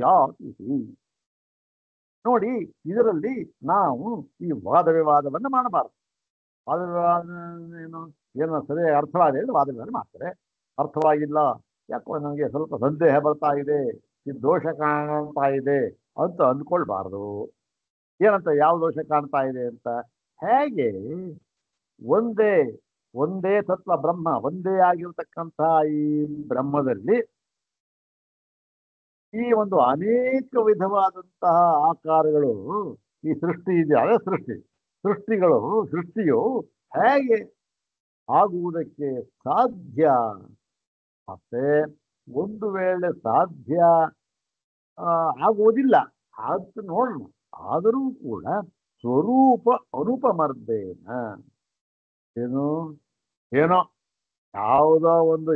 ಯಾತಿ. ನೋಡಿ, ಇದರಲ್ಲಿ ನಾವು ಈ ವಾದ ವಿವಾದವನ್ನು ಮಾಡಬಾರದು. ವಾದ ವಿವಾದ ಏನೋ ಸರಿಯಾಗಿ ಅರ್ಥವಾದ ವಾದ ವಿವಾದ ಮಾಡ್ತಾರೆ. ಅರ್ಥವಾಗಿಲ್ಲ, ಯಾಕೋ ನನಗೆ ಸ್ವಲ್ಪ ಸಂದೇಹ ಬರ್ತಾ ಇದೆ, ಇದು ದೋಷ ಕಾಣ್ತಾ ಇದೆ ಅಂತ ಅಂದ್ಕೊಳ್ಬಾರ್ದು. ಏನಂತ, ಯಾವ ದೋಷ ಕಾಣ್ತಾ ಇದೆ ಅಂತ? ಹೇಗೆ ಒಂದೇ ತತ್ವ ಬ್ರಹ್ಮ, ಒಂದೇ ಆಗಿರ್ತಕ್ಕಂಥ ಈ ಬ್ರಹ್ಮದಲ್ಲಿ ಈ ಒಂದು ಅನೇಕ ವಿಧವಾದಂತಹ ಆಕಾರಗಳು, ಈ ಸೃಷ್ಟಿ ಇದೆ, ಅದೇ ಸೃಷ್ಟಿಯು ಹೇಗೆ ಆಗುವುದಕ್ಕೆ ಸಾಧ್ಯ? ಮತ್ತೆ ಒಂದು ವೇಳೆ ಸಾಧ್ಯ ಆಗುವುದಿಲ್ಲ ಅಂತ ನೋಡೋಣ. ಆದರೂ ಕೂಡ ಸ್ವರೂಪ ಅನುಪಮರ್ದೇನ ಏನೋ ಯಾವುದೋ ಒಂದು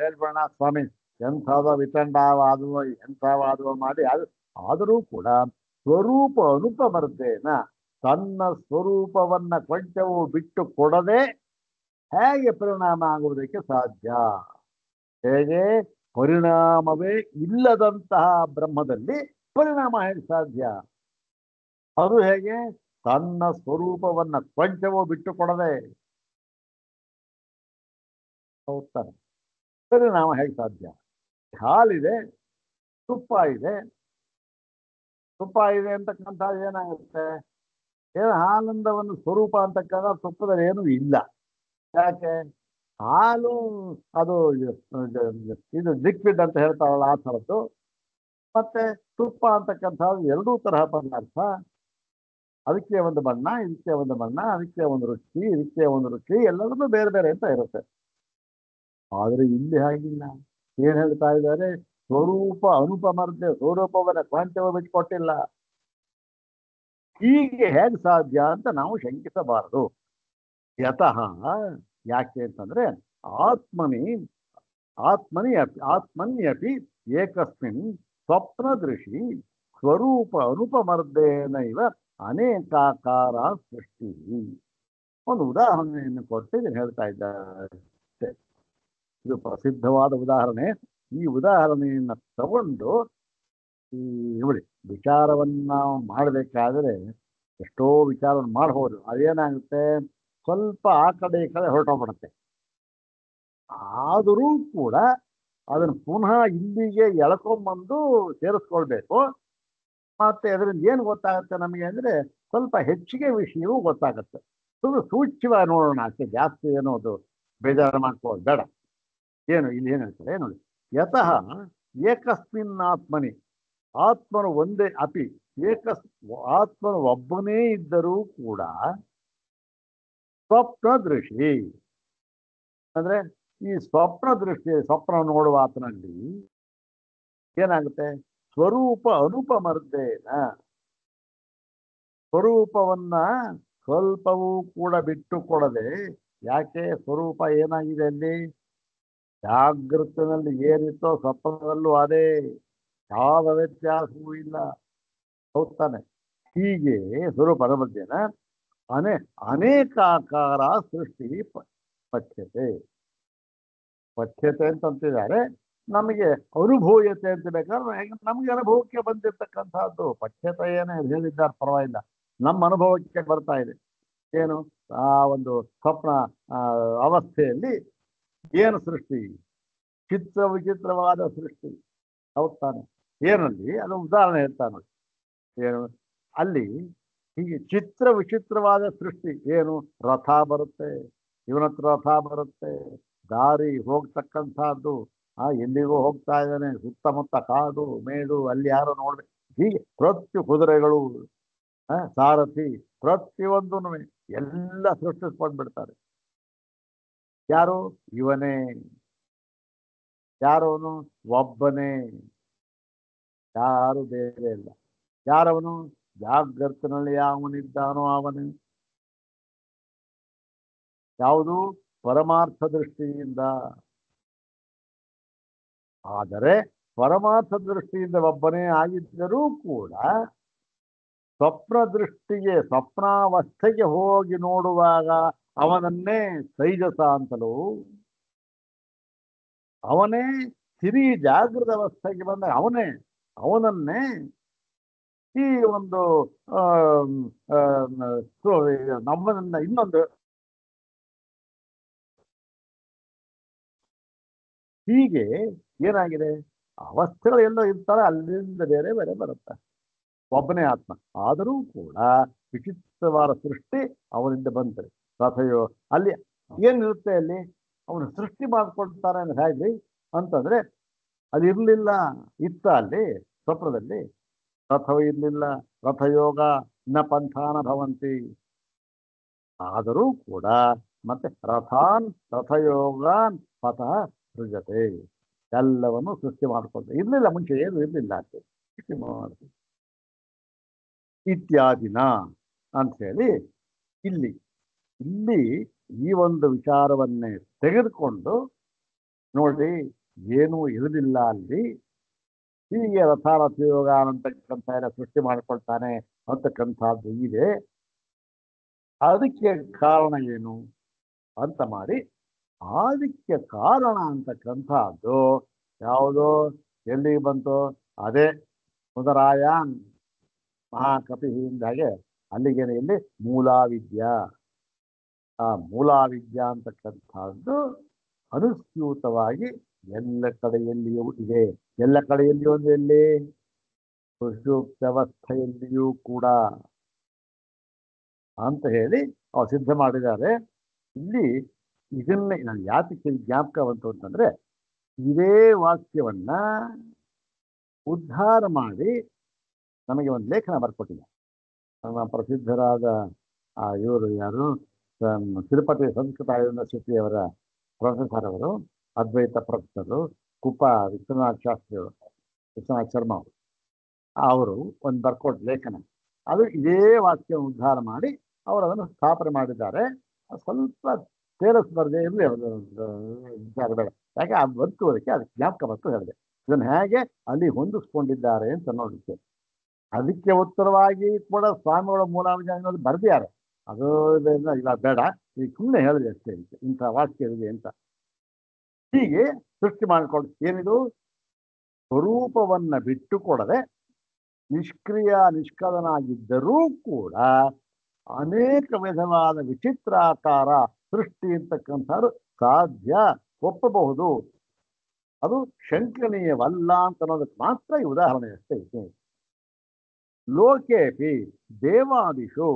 ಹೇಳ್ಬೇಡ ಸ್ವಾಮಿ, ಎಂಥದೋ ವಿತಂಡವಾದವೋ ಎಂಥವಾದವೋ ಮಾಡಿ ಆದರೂ ಕೂಡ ಸ್ವರೂಪ ಅನುಪಮರ್ದೇನ ತನ್ನ ಸ್ವರೂಪವನ್ನ ಕೊಂಚವೂ ಬಿಟ್ಟು ಕೊಡದೆ ಹೇಗೆ ಪರಿಣಾಮ ಆಗುವುದಕ್ಕೆ ಸಾಧ್ಯ? ಹೇಗೆ ಪರಿಣಾಮವೇ ಇಲ್ಲದಂತಹ ಬ್ರಹ್ಮದಲ್ಲಿ ಪರಿಣಾಮ ಹೇಗೆ ಸಾಧ್ಯ? ಅದು ಹೇಗೆ? ತನ್ನ ಸ್ವರೂಪವನ್ನ ಕೊಂಚವೂ ಬಿಟ್ಟು ಕೊಡದೆ ಹೋಗ್ತಾನೆ. ಪರಿಣಾಮ ಹೇಗೆ ಸಾಧ್ಯ? ಹಾಲಿದೆ, ತುಪ್ಪ ಇದೆ ಅಂತಕ್ಕಂಥ ಏನಾಗುತ್ತೆ? ಹಾಲಿಂದ ಒಂದು ಸ್ವರೂಪ ಅಂತಕ್ಕಂಥ ತುಪ್ಪದಲ್ಲಿ ಏನೂ ಇಲ್ಲ. ಯಾಕೆ? ಹಾಲು ಅದು ಇದು ಲಿಕ್ವಿಡ್ ಅಂತ ಹೇಳ್ತಾರಲ್ಲ, ಆ ಥರದ್ದು. ಮತ್ತೆ ತುಪ್ಪ ಅಂತಕ್ಕಂಥದ್ದು ಎರಡೂ ತರಹ ಪದಾರ್ಥ. ಅದಕ್ಕೆ ಒಂದು ಬಣ್ಣ, ಇದಕ್ಕೆ ಒಂದು ಬಣ್ಣ, ಅದಕ್ಕೆ ಒಂದು ರುಚಿ, ಇದಕ್ಕೆ ಒಂದು ರುಚಿ, ಎಲ್ಲದೂ ಬೇರೆ ಬೇರೆ ಅಂತ ಇರುತ್ತೆ. ಆದರೆ ಇಲ್ಲಿ ಹಾಗಿಲ್ಲ. ಏನ್ ಹೇಳ್ತಾ ಇದ್ದಾರೆ? ಸ್ವರೂಪ ಅನುಪಮರ್ದೆ, ಸ್ವರೂಪವನ್ನ ಕ್ವಾಂಚವ ಬಿಟ್ಕೊಟ್ಟಿಲ್ಲ. ಹೀಗೆ ಹೇಗೆ ಸಾಧ್ಯ ಅಂತ ನಾವು ಶಂಕಿಸಬಾರದು. ಯತಃ ಯಾಕೆ ಅಂತಂದ್ರೆ ಆತ್ಮನ್ಯಪಿ ಏಕಸ್ಮಿನ್ ಸ್ವಪ್ನದೃಶಿ ಸ್ವರೂಪ ಅನುಪಮರ್ದೇನೈವ ಅನೇಕಾಕಾರ ಸೃಷ್ಟಿ. ಒಂದು ಉದಾಹರಣೆಯನ್ನು ಕೊಟ್ಟು ಇದನ್ನು ಹೇಳ್ತಾ ಇದ್ದಾರೆ. ಇದು ಪ್ರಸಿದ್ಧವಾದ ಉದಾಹರಣೆ. ಈ ಉದಾಹರಣೆಯನ್ನ ತಗೊಂಡು ನೋಡಿ, ವಿಚಾರವನ್ನು ನಾವು ಮಾಡಬೇಕಾದ್ರೆ ಎಷ್ಟೋ ವಿಚಾರವನ್ನು ಮಾಡಬಹುದು. ಅದೇನಾಗುತ್ತೆ, ಸ್ವಲ್ಪ ಆ ಕಡೆ ಈ ಕಡೆ ಹೊರಟೋಗ್ಬಿಡುತ್ತೆ. ಆದರೂ ಕೂಡ ಅದನ್ನು ಪುನಃ ಇಲ್ಲಿಗೆ ಎಳ್ಕೊಂಬಂದು ಸೇರಿಸ್ಕೊಳ್ಬೇಕು. ಮತ್ತೆ ಅದರಿಂದ ಏನು ಗೊತ್ತಾಗುತ್ತೆ ನಮಗೆ ಅಂದರೆ, ಸ್ವಲ್ಪ ಹೆಚ್ಚಿಗೆ ವಿಷಯವೂ ಗೊತ್ತಾಗುತ್ತೆ. ಸೂಕ್ಷ್ಮವಾಗಿ ನೋಡೋಣ ಅಷ್ಟೇ, ಜಾಸ್ತಿ ಏನೋದು ಬೇಜಾರು ಮಾಡ್ಕೊಳ್ಳೋದು ಬೇಡ. ಇಲ್ಲಿ ಏನು ಹೇಳ್ತಾರೆ ನೋಡಿ. ಯತಃ ಏಕಸ್ಮಿನ್ ಆತ್ಮನಿ, ಆತ್ಮನು ಒಂದೇ ಅಪಿ ಆತ್ಮನು ಒಬ್ಬನೇ ಇದ್ದರೂ ಕೂಡ ಸ್ವಪ್ನ ದೃಷ್ಟಿ ಅಂದ್ರೆ ಈ ಸ್ವಪ್ನ ದೃಷ್ಟಿ, ಸ್ವಪ್ನ ನೋಡುವ ಆತನಲ್ಲಿ ಏನಾಗುತ್ತೆ? ಸ್ವರೂಪ ಅನುಪಮರ್ದೇನ, ಸ್ವರೂಪವನ್ನ ಸ್ವಲ್ಪವೂ ಕೂಡ ಬಿಟ್ಟು ಕೊಡದೆ. ಯಾಕೆ? ಸ್ವರೂಪ ಏನಾಗಿದೆ ಅಲ್ಲಿ? ಜಾಗೃತಿನಲ್ಲಿ ಏನಿತ್ತೋ ಸ್ವಪ್ನದಲ್ಲೂ ಅದೇ, ಯಾವ ವ್ಯತ್ಯಾಸವೂ ಇಲ್ಲ. ಹೌದಾನೆ? ಹೀಗೆ ಸ್ವರೂಪ ಅನುಪಮರ್ದೇನ ಅನೇಕಾಕಾರ ಸೃಷ್ಟಿ ಪಠ್ಯತೆ ಅಂತಂತಿದ್ದಾರೆ. ನಮಗೆ ಅನುಭೂಯತೆ ಅಂತ ಬೇಕಾದ್ರೆ ನಮಗೆ ಅನುಭವಕ್ಕೆ ಬಂದಿರತಕ್ಕಂಥದ್ದು ಪಠ್ಯತೆ ಏನೇ ಹೇಳಿದ್ದಾರೆ, ಪರವಾಗಿಲ್ಲ. ನಮ್ಮ ಅನುಭವಕ್ಕೆ ಬರ್ತಾ ಇದೆ. ಏನು? ಆ ಒಂದು ಸ್ವಪ್ನ ಅವಸ್ಥೆಯಲ್ಲಿ ಏನು ಸೃಷ್ಟಿ? ವಿಚಿತ್ರವಾದ ಸೃಷ್ಟಿ. ಹೌದಾನೆ? ಏನಲ್ಲಿ ಅದು ಉದಾಹರಣೆ ಹೇಳ್ತಾನೆ ನೋಡಿ. ಏನು ಅಲ್ಲಿ ಹೀಗೆ ವಿಚಿತ್ರವಾದ ಸೃಷ್ಟಿ. ಏನು? ರಥ ಬರುತ್ತೆ, ಇವನ ಹತ್ರ ರಥ ಬರುತ್ತೆ, ದಾರಿ ಹೋಗ್ತಕ್ಕಂಥದ್ದು, ಎಲ್ಲಿಗೂ ಹೋಗ್ತಾ ಇದ್ದಾನೆ, ಸುತ್ತಮುತ್ತ ಕಾಡು ಮೇಡು, ಅಲ್ಲಿ ಯಾರೋ ನೋಡ್ಬೇಕು, ಹೀಗೆ ಪ್ರತಿ ಕುದುರೆಗಳು, ಸಾರಥಿ, ಪ್ರತಿಯೊಂದು ಎಲ್ಲ ಸೃಷ್ಟಿಸ್ಕೊಂಡ್ಬಿಡ್ತಾರೆ. ಯಾರು? ಇವನೇ. ಯಾರವನು? ಒಬ್ಬನೇ, ಯಾರು ಬೇರೆ ಇಲ್ಲ. ಯಾರವನು? ಜಾಗ್ರತನಲ್ಲಿ ಯಾವನಿದ್ದಾನೋ ಅವನು. ಯಾವುದು? ಪರಮಾರ್ಥ ದೃಷ್ಟಿಯಿಂದ. ಆದರೆ ಪರಮಾರ್ಥ ದೃಷ್ಟಿಯಿಂದ ಒಬ್ಬನೇ ಆಗಿದ್ದರೂ ಕೂಡ ಸ್ವಪ್ನ ದೃಷ್ಟಿಗೆ, ಸ್ವಪ್ನಾವಸ್ಥೆಗೆ ಹೋಗಿ ನೋಡುವಾಗ ಅವನನ್ನೇ ತೈಜಸ ಅಂತಲೂ, ಅವನೇ ಸಿರಿ ಜಾಗೃತ ಅವಸ್ಥೆಗೆ ಬಂದಾಗ ಅವನನ್ನೇ ಈ ಒಂದು ನಮ್ಮನ್ನ ಇನ್ನೊಂದು ಹೀಗೆ ಏನಾಗಿದೆ, ಅವಸ್ಥೆಗಳು ಎಲ್ಲೋ ಇರ್ತಾರೆ, ಅಲ್ಲಿಂದ ಬೇರೆ ಬೇರೆ ಬರುತ್ತೆ. ಒಬ್ಬನೇ ಆತ್ಮ ಆದರೂ ಕೂಡ ವಿಚಿತ್ರವಾದ ಸೃಷ್ಟಿ ಅವನಿಂದ ಬಂತದೆ. ರಥಯೋ ಅಲ್ಲಿ ಏನಿರುತ್ತೆ, ಅಲ್ಲಿ ಅವನು ಸೃಷ್ಟಿ ಮಾಡಿಕೊಳ್ತಾನೆ ಹೇಗೆ ಅಂತಂದ್ರೆ, ಅದು ಇರಲಿಲ್ಲ, ಇತ್ತ ಅಲ್ಲಿ ಸ್ವಪ್ನದಲ್ಲಿ ರಥವು ಇರಲಿಲ್ಲ. ರಥಯೋಗ ನ ಪಂಥಾನ ಭವಂತಿ. ಆದರೂ ಕೂಡ ಮತ್ತೆ ರಥಯೋಗಾನ್ ಪಥ ಸೃಜತೆ, ಎಲ್ಲವನ್ನು ಸೃಷ್ಟಿ ಮಾಡಿಕೊಳ್ತಾರೆ. ಇರಲಿಲ್ಲ, ಮುಂಚೆ ಏನು ಇರಲಿಲ್ಲ ಅಂತ ಸೃಷ್ಟಿ ಮಾಡ್ತೀವಿ ಇತ್ಯಾದಿನ ಅಂತ ಹೇಳಿ ಇಲ್ಲಿ ಈ ಒಂದು ವಿಚಾರವನ್ನೇ ತೆಗೆದುಕೊಂಡು ನೋಡ್ರಿ, ಏನೂ ಇರುವುದಿಲ್ಲ ಅಲ್ಲಿ, ಹೀಗೆ ರಥಯೋಗ ಅಂತಕ್ಕಂಥ ಎಲ್ಲ ಸೃಷ್ಟಿ ಮಾಡಿಕೊಳ್ತಾನೆ ಅಂತಕ್ಕಂಥದ್ದು ಇದೆ. ಅದಕ್ಕೆ ಕಾರಣ ಏನು ಅಂತ ಮಾಡಿ, ಅದಕ್ಕೆ ಕಾರಣ ಅಂತಕ್ಕಂಥದ್ದು ಯಾವುದೋ ಎಲ್ಲಿಗೆ ಬಂತು, ಅದೇ ಮುದರಾಯನ್ ಮಹಾಕಪಿಯಿಂದ ಹಾಗೆ ಅಲ್ಲಿಗೇನೆ ಇಲ್ಲಿ ಮೂಲಾವಿದ್ಯಾ. ಆ ಮೂಲಾವಿದ್ಯಾ ಅಂತಕ್ಕಂಥದ್ದು ಅನುಸ್ಯೂತವಾಗಿ ಎಲ್ಲ ಕಡೆಯಲ್ಲಿಯೂ ಇದೆ. ಎಲ್ಲ ಕಡೆಯಲ್ಲಿಯೂ ಒಂದು ಎಲ್ಲಿ? ಸುಷುಪ್ತಾವಸ್ಥೆಯಲ್ಲಿಯೂ ಕೂಡ ಅಂತ ಹೇಳಿ ಅವ್ರು ಸಿದ್ಧ ಮಾಡಿದ್ದಾರೆ. ಇಲ್ಲಿ ಇದನ್ನೇ ನಾನು ಯಾತಕ್ಕೆ ಜ್ಞಾಪಕ ಬಂತು ಅಂತಂದ್ರೆ, ಇದೇ ವಾಕ್ಯವನ್ನ ಉದ್ಧಾರ ಮಾಡಿ ನಮಗೆ ಒಂದು ಲೇಖನ ಬರ್ಕೊಟ್ಟಿದೆ. ನಮ್ಮ ಪ್ರಸಿದ್ಧರಾದ ಇವರು ಯಾರು, ತಿರುಪತಿ ಸಂಸ್ಕೃತ ಯೂನಿವರ್ಸಿಟಿಯವರ ಪ್ರೊಫೆಸರ್ ಅವರು, ಅದ್ವೈತ ಪ್ರೊಫೆಸರು, ಕುಪ್ಪ ವಿಶ್ವನಾಥ್ ಶಾಸ್ತ್ರಿಯವರು, ವಿಶ್ವನಾಥ್ ಶರ್ಮಾ ಅವರು ಒಂದು ಬರ್ಕೊಟ್ಟ ಲೇಖನ. ಅದು ಇದೇ ವಾಕ್ಯ ಉದ್ಧಾರ ಮಾಡಿ ಅವರು ಅದನ್ನು ಸ್ಥಾಪನೆ ಮಾಡಿದ್ದಾರೆ. ಸ್ವಲ್ಪ ಸೇರಿಸಬಾರ್ದೇ ಇರಲಿ ವಿಚಾರ ಬೇಡ, ಯಾಕೆ ಅದು ಬದುಕುವುದಕ್ಕೆ ಅದಕ್ಕೆ ಜ್ಞಾಪಕ ಬಂತು ಹೇಳಿದೆ. ಇದನ್ನು ಹೇಗೆ ಅಲ್ಲಿ ಹೊಂದಿಸ್ಕೊಂಡಿದ್ದಾರೆ ಅಂತ ನೋಡಲಿಕ್ಕೆ, ಅದಕ್ಕೆ ಉತ್ತರವಾಗಿ ಕೂಡ ಸ್ವಾಮಿಗಳ ಮೂಲಾವಿದ್ಯೆ ಬರೆದಿದ್ದಾರೆ. ಅದು ಇಲ್ಲ ಬೇಡ, ಈಗ ಸುಮ್ಮನೆ ಹೇಳಿದೆ ಅಷ್ಟೇ, ಇಂಥ ವಾಕ್ಯ ಇದೆ ಅಂತ. ಹೀಗೆ ಸೃಷ್ಟಿ ಮಾಡಿಕೊಂಡು ಏನಿದು, ಸ್ವರೂಪವನ್ನ ಬಿಟ್ಟುಕೊಡದೆ ನಿಷ್ಕಲನಾಗಿದ್ದರೂ ಕೂಡ ಅನೇಕ ವಿಧವಾದ ವಿಚಿತ್ರಾಕಾರ ಸೃಷ್ಟಿ ಅಂತಕ್ಕಂಥದ್ದು ಸಾಧ್ಯ, ಒಪ್ಪಬಹುದು. ಅದು ಶಂಕನೀಯವಲ್ಲ ಅಂತ ಅನ್ನೋದಕ್ಕೆ ಮಾತ್ರ ಈ ಉದಾಹರಣೆ ಅಷ್ಟೇ ಇದೆ. ಲೋಕೇಪಿ ದೇವಾದಿಷು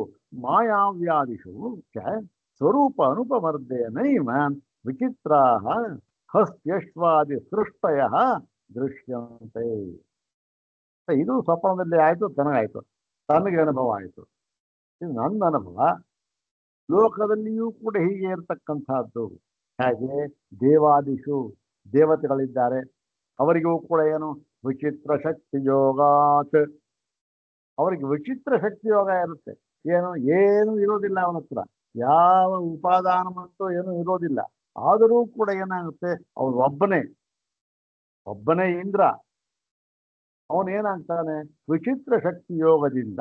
ಮಾಯಾವ್ಯಾದಿಷು ಚ ಸ್ವರೂಪ ಅನುಪಮರ್ದೇನೈವ ವಿಚಿತ್ರಾಃ ಹಸ್ತ್ಯಶ್ವಾದಿ ಸೃಷ್ಟಯ ದೃಶ್ಯಂತೆ. ಇದು ಸ್ವಪ್ನದಲ್ಲಿ ಆಯಿತು, ತನಗಾಯಿತು, ತನಗೆ ಅನುಭವ ಆಯಿತು, ಇದು ನನ್ನ ಅನುಭವ. ಲೋಕದಲ್ಲಿಯೂ ಕೂಡ ಹೀಗೆ ಇರತಕ್ಕಂಥದ್ದು. ಹಾಗೆ ದೇವಾದಿಷು ದೇವತೆಗಳಿದ್ದಾರೆ, ಅವರಿಗೂ ಕೂಡ ಏನು ವಿಚಿತ್ರ ಶಕ್ತಿ ಯೋಗಾತ್, ಅವರಿಗೆ ವಿಚಿತ್ರ ಶಕ್ತಿ ಯೋಗ ಇರುತ್ತೆ. ಏನು ಇರೋದಿಲ್ಲ ಅವನ ಹತ್ರ, ಯಾವ ಉಪಾದಾನ ಮತ್ತು ಏನೂ ಇರೋದಿಲ್ಲ. ಆದರೂ ಕೂಡ ಏನಾಗುತ್ತೆ, ಅವನು ಒಬ್ಬನೇ ಇಂದ್ರ. ಅವನೇನಾಗ್ತಾನೆ, ವಿಚಿತ್ರ ಶಕ್ತಿ ಯೋಗದಿಂದ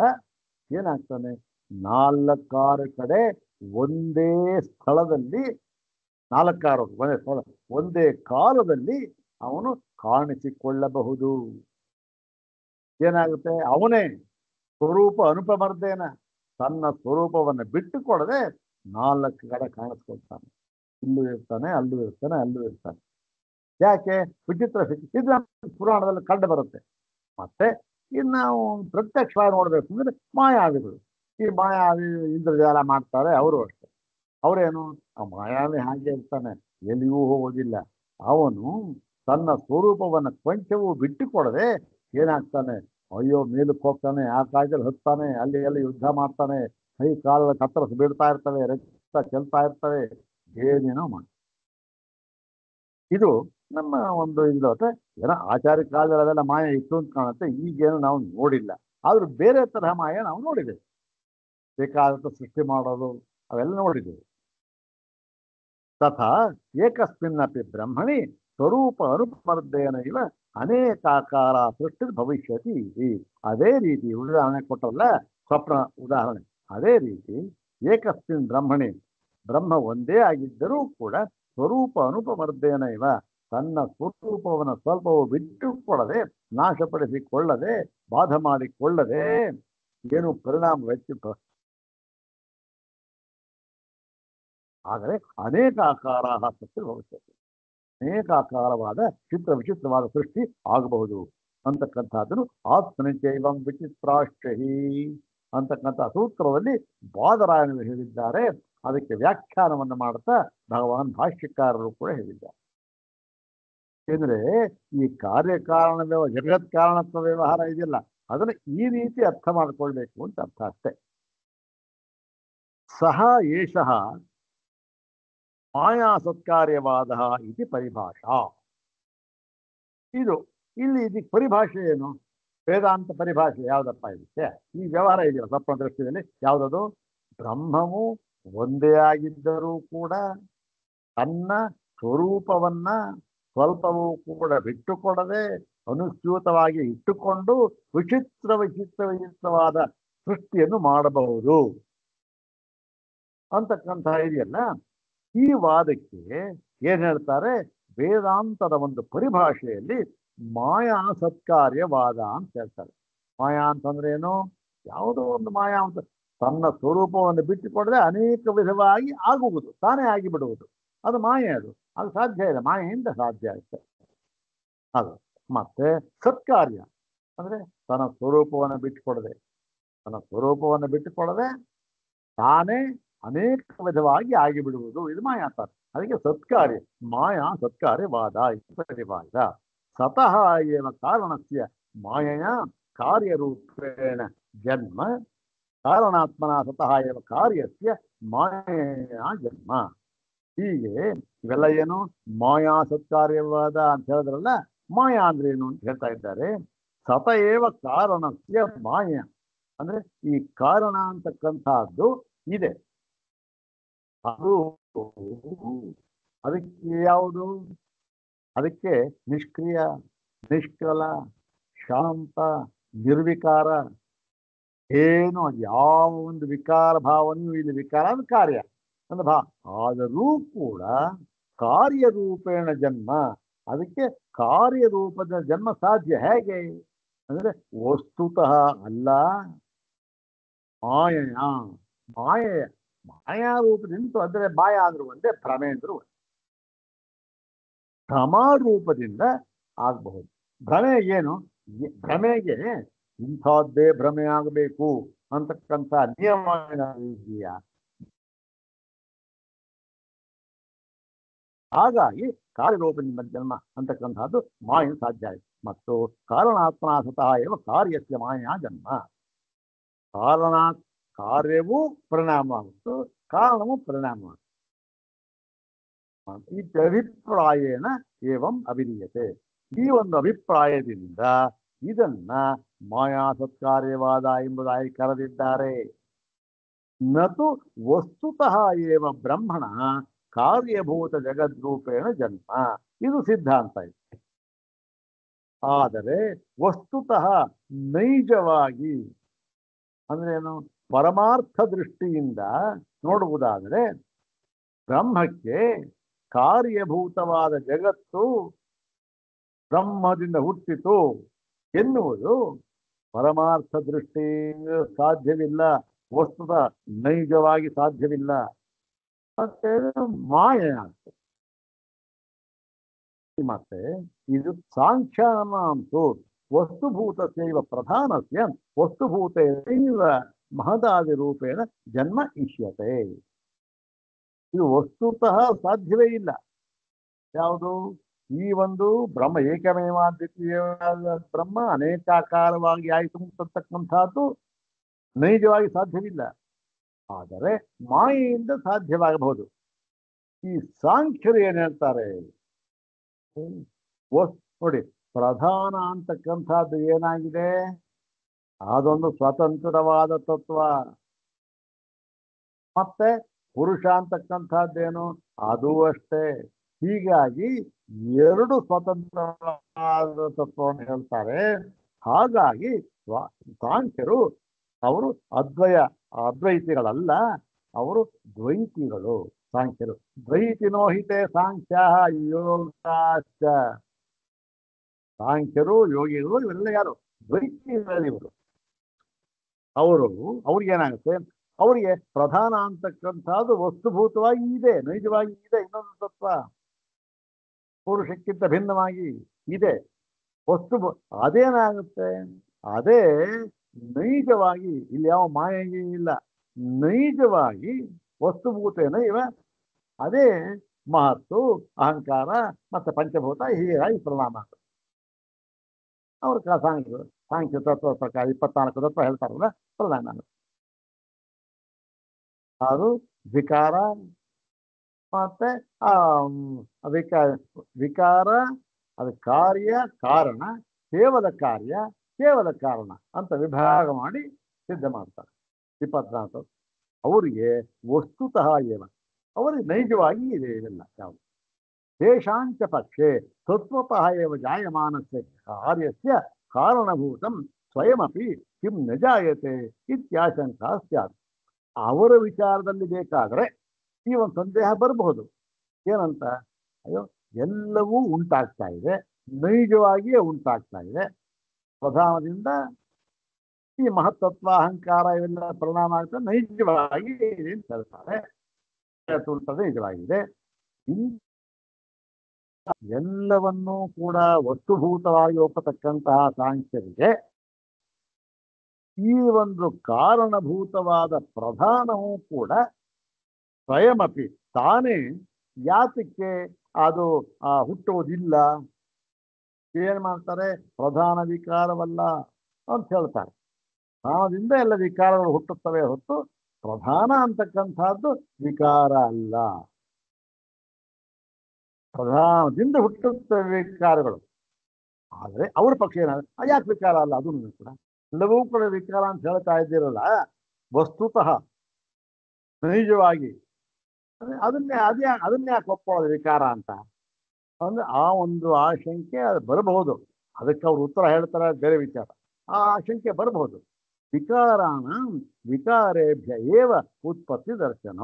ಏನಾಗ್ತಾನೆ, 4 ಕಡೆ ಒಂದೇ ಸ್ಥಳದಲ್ಲಿ, 4 ಒಂದೇ ಕಾಲದಲ್ಲಿ ಅವನು ಕಾಣಿಸಿಕೊಳ್ಳಬಹುದು. ಏನಾಗುತ್ತೆ, ಅವನೇ ಸ್ವರೂಪ ಅನುಪಮರ್ದೇನ, ತನ್ನ ಸ್ವರೂಪವನ್ನು ಬಿಟ್ಟುಕೊಡದೆ 4 ಕಡೆ ಕಾಣಿಸ್ಕೊಳ್ತಾನೆ. ಇಲ್ಲೂ ಇರ್ತಾನೆ, ಅಲ್ಲೂ ಇರ್ತಾನೆ, ಅಲ್ಲೂ ಇರ್ತಾನೆ. ಯಾಕೆ? ವಿಚಿತ್ರ ಶಕ್ತಿ. ಇದು ಪುರಾಣದಲ್ಲಿ ಕಂಡು ಬರುತ್ತೆ. ಮತ್ತೆ ಇನ್ನು ನಾವು ಪ್ರತ್ಯಕ್ಷವಾಗಿ ನೋಡ್ಬೇಕು ಅಂದ್ರೆ ಮಾಯಾವಿಗಳು. ಈ ಮಾಯಾವಿ ಇಂದ್ರಜಾಲ ಮಾಡ್ತಾರೆ, ಅವರು ಅಷ್ಟೆ. ಅವರೇನು, ಆ ಮಾಯಾವಿ ಹಾಗೆ ಇರ್ತಾನೆ, ಎಲ್ಲಿಯೂ ಹೋಗೋದಿಲ್ಲ. ಅವನು ತನ್ನ ಸ್ವರೂಪವನ್ನು ಕೊಂಚವೂ ಬಿಟ್ಟುಕೊಡದೆ ಏನಾಗ್ತಾನೆ, ಅಯ್ಯೋ ಮೇಲಕ್ಕೆ ಹೋಗ್ತಾನೆ, ಆಕಾಶದಲ್ಲಿ ಹತ್ತಾನೆ, ಅಲ್ಲಿ ಎಲ್ಲಿ ಯುದ್ಧ ಮಾಡ್ತಾನೆ, ಕೈ ಕಾಲ ಕತ್ತರಿಸಿ ಬೀಳ್ತಾ ಇರ್ತವೆ, ರಕ್ತ ಚೆಲ್ತಾ ಇರ್ತವೆ, ಏನೇನೋ ಮಾಡಿ. ಇದು ನಮ್ಮ ಒಂದು ಇದು ಏನೋ ಆಚಾರ್ಯ ಕಾಲದಲ್ಲಿ ಅದೆಲ್ಲ ಮಾಯ ಇತ್ತು ಅಂತ ಕಾಣುತ್ತೆ. ಈಗೇನು ನಾವು ನೋಡಿಲ್ಲ, ಆದ್ರೂ ಬೇರೆ ತರಹ ಮಾಯ ನಾವು ನೋಡಿದ್ದೇವೆ. ಬೇಕಾದಂತ ಸೃಷ್ಟಿ ಮಾಡೋದು ಅವೆಲ್ಲ ನೋಡಿದ್ದೇವೆ. ತಥಾ ಏಕಸ್ಮಿನ್ನಪಿ ಬ್ರಹ್ಮಣಿ ಸ್ವರೂಪ ಅನುಪರ್ದೇನ ಇವ ಅನೇಕಾಕಾರ ಸೃಷ್ಟಿ ಭವಿಷ್ಯತಿ. ಅದೇ ರೀತಿ ಉದಾಹರಣೆ ಕೊಟ್ಟಲ್ಲ, ಸ್ವಪ್ನ ಉದಾಹರಣೆ, ಅದೇ ರೀತಿ ಏಕಸ್ಮಿನ್ ಬ್ರಹ್ಮಣಿ, ಬ್ರಹ್ಮ ಒಂದೇ ಆಗಿದ್ದರೂ ಕೂಡ ಸ್ವರೂಪ ಅನುಪಮರ್ದೇನ ಇವ, ತನ್ನ ಸ್ವರೂಪವನ್ನು ಸ್ವಲ್ಪವೂ ಬಿಟ್ಟುಕೊಡದೆ, ನಾಶಪಡಿಸಿಕೊಳ್ಳದೆ, ಬಾಧ ಮಾಡಿಕೊಳ್ಳದೆ, ಏನು ಪರಿಣಾಮ ವ್ಯಕ್ತಿತ್ವ, ಆದರೆ ಅನೇಕಾಕಾರ ಸೃಷ್ಟಿ ಭವಿಷ್ಯತಿ, ಅನೇಕಾಕಾರವಾದ ಚಿತ್ರ ವಿಚಿತ್ರವಾದ ಸೃಷ್ಟಿ ಆಗಬಹುದು ಅಂತಕ್ಕಂಥದ್ದನ್ನು ಆತ್ಮನಿಚೈವಂ ವಿಚಿತ್ರಾಶ್ಚಹಿ ಅಂತಕ್ಕಂಥ ಸೂತ್ರದಲ್ಲಿ ಬಾದರಾಯಣರು ಹೇಳಿದ್ದಾರೆ. ಅದಕ್ಕೆ ವ್ಯಾಖ್ಯಾನವನ್ನು ಮಾಡುತ್ತಾ ಭಗವಾನ್ ಭಾಷ್ಯಕಾರರು ಕೂಡ ಹೇಳಿದ್ದಾರೆ. ಏಕೆಂದ್ರೆ ಈ ಕಾರ್ಯಕಾರಣ ಜಗತ್ ಕಾರಣತ್ವ ವ್ಯವಹಾರ ಇದೆಯಲ್ಲ, ಅದನ್ನು ಈ ರೀತಿ ಅರ್ಥ ಮಾಡಿಕೊಳ್ಬೇಕು ಅಂತ ಅರ್ಥ ಅಷ್ಟೇ. ಸಹ ಏಷಃ ಮಾಯಾ ಸತ್ಕಾರ್ಯವಾದ ಇದು ಪರಿಭಾಷಾ. ಇದು ಇಲ್ಲಿ ಇದಕ್ಕೆ ಪರಿಭಾಷೆ ಏನು? ವೇದಾಂತ ಪರಿಭಾಷೆ ಯಾವುದಪ್ಪ ಇದಕ್ಕೆ? ಈ ವ್ಯವಹಾರ ಇದೆಯಲ್ಲ ಸ್ವಪ್ನ ದೃಷ್ಟಿಯಲ್ಲಿ, ಯಾವುದದು? ಬ್ರಹ್ಮವು ಒಂದೇ ಆಗಿದ್ದರೂ ಕೂಡ ತನ್ನ ಸ್ವರೂಪವನ್ನ ಸ್ವಲ್ಪವೂ ಕೂಡ ಬಿಟ್ಟುಕೊಡದೆ ಅನುಸ್ಯೂತವಾಗಿ ಇಟ್ಟುಕೊಂಡು ವಿಚಿತ್ರವಾದ ಸೃಷ್ಟಿಯನ್ನು ಮಾಡಬಹುದು ಅಂತಕ್ಕಂಥ ಇದೆಯಲ್ಲ, ಈ ವಾದಕ್ಕೆ ಏನ್ ಹೇಳ್ತಾರೆ? ವೇದಾಂತದ ಒಂದು ಪರಿಭಾಷೆಯಲ್ಲಿ ಮಾಯಾ ಸತ್ಕಾರ್ಯವಾದ ಅಂತ ಹೇಳ್ತಾರೆ. ಮಾಯಾ ಅಂತಂದ್ರೆ ಏನು? ಯಾವುದೋ ಒಂದು ಮಾಯಾ ಅಂತ ತನ್ನ ಸ್ವರೂಪವನ್ನು ಬಿಟ್ಟುಕೊಡದೆ ಅನೇಕ ವಿಧವಾಗಿ ಆಗುವುದು, ತಾನೇ ಆಗಿಬಿಡುವುದು, ಅದು ಮಾಯೆ. ಅದು ಸಾಧ್ಯ ಇಲ್ಲ, ಮಾಯೆಯಿಂದ ಸಾಧ್ಯ ಆಗುತ್ತೆ ಅದು. ಮತ್ತೆ ಸತ್ಕಾರ್ಯ ಅಂದ್ರೆ ತನ್ನ ಸ್ವರೂಪವನ್ನು ಬಿಟ್ಟುಕೊಡದೆ ತಾನೇ ಅನೇಕ ವಿಧವಾಗಿ ಆಗಿಬಿಡುವುದು, ಇದು ಮಾಯಾತಾರ. ಅದಕ್ಕೆ ಸತ್ಕಾರ್ಯ, ಮಾಯಾ ಸತ್ಕಾರ್ಯವಾದ ಪರಿವಾದ. ಸತಃ ಏವ ಕಾರಣಸ್ಯ ಮಾಯೆಯ ಕಾರ್ಯರೂಪೇಣ ಜನ್ಮ, ಕಾರಣಾತ್ಮನ ಸತಃ ಏವ ಕಾರ್ಯಸ್ಯ ಮಾಯೆಯ ಜನ್ಮ. ಹೀಗೆ ಇವೆಲ್ಲ ಏನು? ಮಾಯಾ ಸತ್ಕಾರ್ಯವಾದ ಅಂತ ಹೇಳಿದ್ರಲ್ಲ, ಮಾಯಾ ಅಂದ್ರೆ ಏನು ಅಂತ ಹೇಳ್ತಾ ಇದ್ದಾರೆ. ಸತ ಏವ ಕಾರಣಸ್ಯ ಮಾಯ ಅಂದ್ರೆ ಈ ಕಾರಣ ಅಂತಕ್ಕಂಥದ್ದು ಇದೆ, ಅದು ಅದಕ್ಕೆ ಯಾವುದು? ಅದಕ್ಕೆ ನಿಷ್ಕ್ರಿಯ, ನಿಷ್ಕಲ, ಶಾಂತ, ನಿರ್ವಿಕಾರ, ಏನು ಯಾವ ಒಂದು ವಿಕಾರ ಭಾವನೆಯೂ ಇಲ್ಲಿ ವಿಕಾರ ಅದು ಕಾರ್ಯ ಅಂದ್ರೆ ಆದರೂ ಕೂಡ ಕಾರ್ಯರೂಪೇಣ ಜನ್ಮ, ಅದಕ್ಕೆ ಕಾರ್ಯರೂಪದ ಜನ್ಮ ಸಾಧ್ಯ. ಹೇಗೆ ಅಂದ್ರೆ ವಸ್ತುತಃ ಅಲ್ಲ, ಮಾಯೆಯ ಮಾಯಾರೂಪದಿಂದ, ಅಂದ್ರೆ ಮಾಯ ಅಂದ್ರು ಒಂದೇ, ಭ್ರಮೆ ಅಂದ್ರು ಒಂದೇ. ಭ್ರಮಾರೂಪದಿಂದ ಆಗಬಹುದು. ಭ್ರಮೆ ಏನು? ಭ್ರಮೆಗೆ ಇಂಥದ್ದೇ ಭ್ರಮೆ ಆಗಬೇಕು ಅಂತಕ್ಕಂಥ ನಿಯಮ ಇದೆಯಾ? ಹಾಗಾಗಿ ಕಾರ್ಯರೂಪದಿಂದ ಜನ್ಮ ಅಂತಕ್ಕಂಥದ್ದು ಮಾಯ ಸಾಧ್ಯ ಆಯಿತು. ಮತ್ತು ಕಾರಣಾತ್ಮನ ಸ್ವತಃ ಏವ ಕಾರ್ಯಸ್ಯ ಮಾಯಾ ಜನ್ಮ. ಕಾರ್ಯವೂ ಪರಿಣಾಮ ಆಗುತ್ತು, ಕಾರಣವೂ ಪರಿಣಾಮ ಆಗುತ್ತೆ. ಇತ್ಯಭಿಪ್ರಾಯೇಣ ಏವಂ ಅಭಿಧೀಯತೆ. ಈ ಒಂದು ಅಭಿಪ್ರಾಯದಿಂದ ಇದನ್ನ ಮಾಯಾ ಸತ್ಕಾರ್ಯವಾದ ಎಂಬುದಾಗಿ ಕರೆದಿದ್ದಾರೆ. ನತು ವಸ್ತುತಃ ಏವ ಬ್ರಹ್ಮಣ ಕಾರ್ಯಭೂತ ಜಗದ್ರೂಪೇಣ ಜನ್ಮ, ಇದು ಸಿದ್ಧಾಂತ ಇದೆ. ಆದರೆ ವಸ್ತುತಃ ನೈಜವಾಗಿ ಅಂದ್ರೆ ಏನು? ಪರಮಾರ್ಥ ದೃಷ್ಟಿಯಿಂದ ನೋಡುವುದಾದರೆ ಬ್ರಹ್ಮಕ್ಕೆ ಕಾರ್ಯಭೂತವಾದ ಜಗತ್ತು ಬ್ರಹ್ಮದಿಂದ ಹುಟ್ಟಿತು ಎನ್ನುವುದು ಪರಮಾರ್ಥ ದೃಷ್ಟಿಯಿಂದ ಸಾಧ್ಯವಿಲ್ಲ, ವಸ್ತುತ ನೈಜವಾಗಿ ಸಾಧ್ಯವಿಲ್ಲ. ಮತ್ತೆ ಮಾಯೆ ಆಗ್ತದೆ. ಮತ್ತೆ ಇದು ಸಾಂಖ್ಯಾನಾಂತು ವಸ್ತುಭೂತಸ್ಯೈವ ಪ್ರಧಾನಸ್ಯ ವಸ್ತುಭೂತೈವ ಮಹದಾದಿ ರೂಪೇಣ ಜನ್ಮ ಇಷ್ಯತೆ. ಇದು ವಸ್ತುತಃ ಸಾಧ್ಯವೇ ಇಲ್ಲ. ಯಾವುದು? ಈ ಒಂದು ಬ್ರಹ್ಮ ಏಕಮೇವಾದ್ವಿತೀಯವಾದ ಬ್ರಹ್ಮ ಅನೇಕಾಕಾರವಾಗಿ ಆಯಿತು ಅಂತಕ್ಕಂಥದ್ದು ನೈಜವಾಗಿ ಸಾಧ್ಯವಿಲ್ಲ. ಆದರೆ ಮಾಯೆಯಿಂದ ಸಾಧ್ಯವಾಗಬಹುದು. ಈ ಸಾಂಖ್ಯರು ಏನ್ ಹೇಳ್ತಾರೆ ನೋಡಿ, ಪ್ರಧಾನ ಅಂತಕ್ಕಂಥದ್ದು ಏನಾಗಿದೆ, ಅದೊಂದು ಸ್ವತಂತ್ರವಾದ ತತ್ವ. ಮತ್ತೆ ಪುರುಷ ಅಂತಕ್ಕಂಥದ್ದೇನು, ಅದು ಅಷ್ಟೇ. ಹೀಗಾಗಿ ಎರಡು ಸ್ವತಂತ್ರವಾದ ತತ್ವವನ್ನು ಹೇಳ್ತಾರೆ. ಹಾಗಾಗಿ ಸಾಂಖ್ಯರು ಅವರು ಅದ್ವೈತಿಗಳಲ್ಲ, ಅವರು ದ್ವೈತಿಗಳು. ಸಾಂಖ್ಯರು ದ್ವೈತಿನೋಹಿತೆ ಸಾಂಖ್ಯ ಯೋಗಾಶ್ಚ. ಸಾಂಖ್ಯರು ಯೋಗಿಗಳು ಇವೆಲ್ಲ ಯಾರು? ದ್ವೈತಿಗಳಿವರು. ಅವ್ರಿಗೇನಾಗುತ್ತೆ, ಅವರಿಗೆ ಪ್ರಧಾನ ಅಂತಕ್ಕಂಥದ್ದು ವಸ್ತುಭೂತವಾಗಿ ಇದೆ, ನೈಜವಾಗಿ ಇದೆ. ಇನ್ನೊಂದು ತತ್ವ ಪುರುಷಕ್ಕಿಂತ ಭಿನ್ನವಾಗಿ ಇದೆ. ಅದೇನಾಗುತ್ತೆ, ಅದೇ ನೈಜವಾಗಿ, ಇಲ್ಲಿ ಯಾವ ಮಾಯೆಯೂ ಇಲ್ಲ, ನೈಜವಾಗಿ ವಸ್ತುಭೂತೇನ ಇವ ಅದೇ ಮಹತ್ತು, ಅಹಂಕಾರ ಮತ್ತೆ ಪಂಚಭೂತ ಹೀಗಾಗಿ ಪರಿಣಾಮ. ಅವ್ರ ಸಾಂಖ್ಯ ತತ್ವ ಪ್ರಕಾರ 24 ತತ್ವ ಹೇಳ್ತಾರಲ್ಲ, ಪರಿಣಾಮ ಅದು ವಿಕಾರ. ಮತ್ತೆ ವಿಕಾರ ಅದು ಕಾರ್ಯ ಕಾರಣ, ಕೇವಲ ಕಾರ್ಯ ಕೇವಲ ಕಾರಣ ಅಂತ ವಿಭಾಗ ಮಾಡಿ ಸಿದ್ಧ ಮಾಡ್ತಾರೆ 24. ಅವರಿಗೆ ವಸ್ತುತಃ ಏವ, ಅವರಿಗೆ ನೈಜವಾಗಿ ಇದೆ ಇವೆಲ್ಲ. ಯಾವುದು ತೇಷಾಂಚ ಪಕ್ಷೆ ತತ್ವತಃ ಏವ ಜಾಯಮಾನಸ್ಯ ಕಾರ್ಯಸ್ಯ ಕಾರಣಭೂತಂ ಸ್ವಯಮಪಿ ಕಿಂ ನ ಜಾಯತೆ ಇತ್ಯಾಶಂಕಾ ಸ್ಯಾತ್. ಅವರ ವಿಚಾರದಲ್ಲಿ ಬೇಕಾದರೆ ಈ ಒಂದು ಸಂದೇಹ ಬರಬಹುದು. ಏನಂತ, ಅಯ್ಯೋ ಎಲ್ಲವೂ ಉಂಟಾಗ್ತಾ ಇದೆ, ನೈಜವಾಗಿಯೇ ಉಂಟಾಗ್ತಾ ಇದೆ. ಪ್ರಧಾನದಿಂದ ಈ ಮಹತ್ತತ್ವ ಅಹಂಕಾರ ಇವೆಲ್ಲ ಪರಿಣಾಮ ಆಗ್ತದೆ, ನೈಜವಾಗಿ ಇದೆ ಅಂತ ಹೇಳ್ತಾರೆ. ನಿಜವಾಗಿದೆ. ಎಲ್ಲವನ್ನೂ ಕೂಡ ವಸ್ತುಭೂತವಾಗಿ ಒಪ್ಪತಕ್ಕಂತಹ ಸಾಂಖ್ಯರಿಗೆ ಈ ಒಂದು ಕಾರಣಭೂತವಾದ ಪ್ರಧಾನವೂ ಕೂಡ ಸ್ವಯಮಪಿ ತಾನೇ ಯಾತಕ್ಕೆ ಅದು ಹುಟ್ಟುವುದಿಲ್ಲ. ಏನ್ ಮಾಡ್ತಾರೆ, ಪ್ರಧಾನ ವಿಕಾರವಲ್ಲ ಅಂತ ಹೇಳ್ತಾರೆ. ಪ್ರಧಾನದಿಂದ ಎಲ್ಲ ವಿಕಾರಗಳು ಹುಟ್ಟುತ್ತವೆ ಹೊತ್ತು ಪ್ರಧಾನ ಅಂತಕ್ಕಂಥದ್ದು ವಿಕಾರ ಅಲ್ಲ. ಪ್ರಧಾನದಿಂದ ಹುಟ್ಟುತ್ತವೆ ವಿಕಾರಗಳು. ಆದರೆ ಅವ್ರ ಪಕ್ಷ ಏನಾದ್ರೆ ಯಾಕೆ ವಿಕಾರ ಅಲ್ಲ, ಅದು ಕೂಡ ಎಲ್ಲವೂ ಕೂಡ ವಿಕಾರ ಅಂತ ಹೇಳ್ತಾ ಇದ್ದೀರಲ್ಲ, ವಸ್ತುತಃ ನೈಜವಾಗಿ ಅದನ್ನೇ ಯಾಕೆ ಒಪ್ಪೋದು ವಿಕಾರ ಅಂತ ಅಂದ್ರೆ ಆ ಒಂದು ಆಶಂಕೆ ಅದು ಬರಬಹುದು. ಅದಕ್ಕೆ ಅವ್ರು ಉತ್ತರ ಹೇಳ್ತಾರೆ, ಬೇರೆ ವಿಚಾರ. ಆ ಆಶಂಕೆ ಬರಬಹುದು. ವಿಕಾರಾಣ ವಿಕಾರೇಭ್ಯ ಏವ ಉತ್ಪತ್ತಿ ದರ್ಶನ.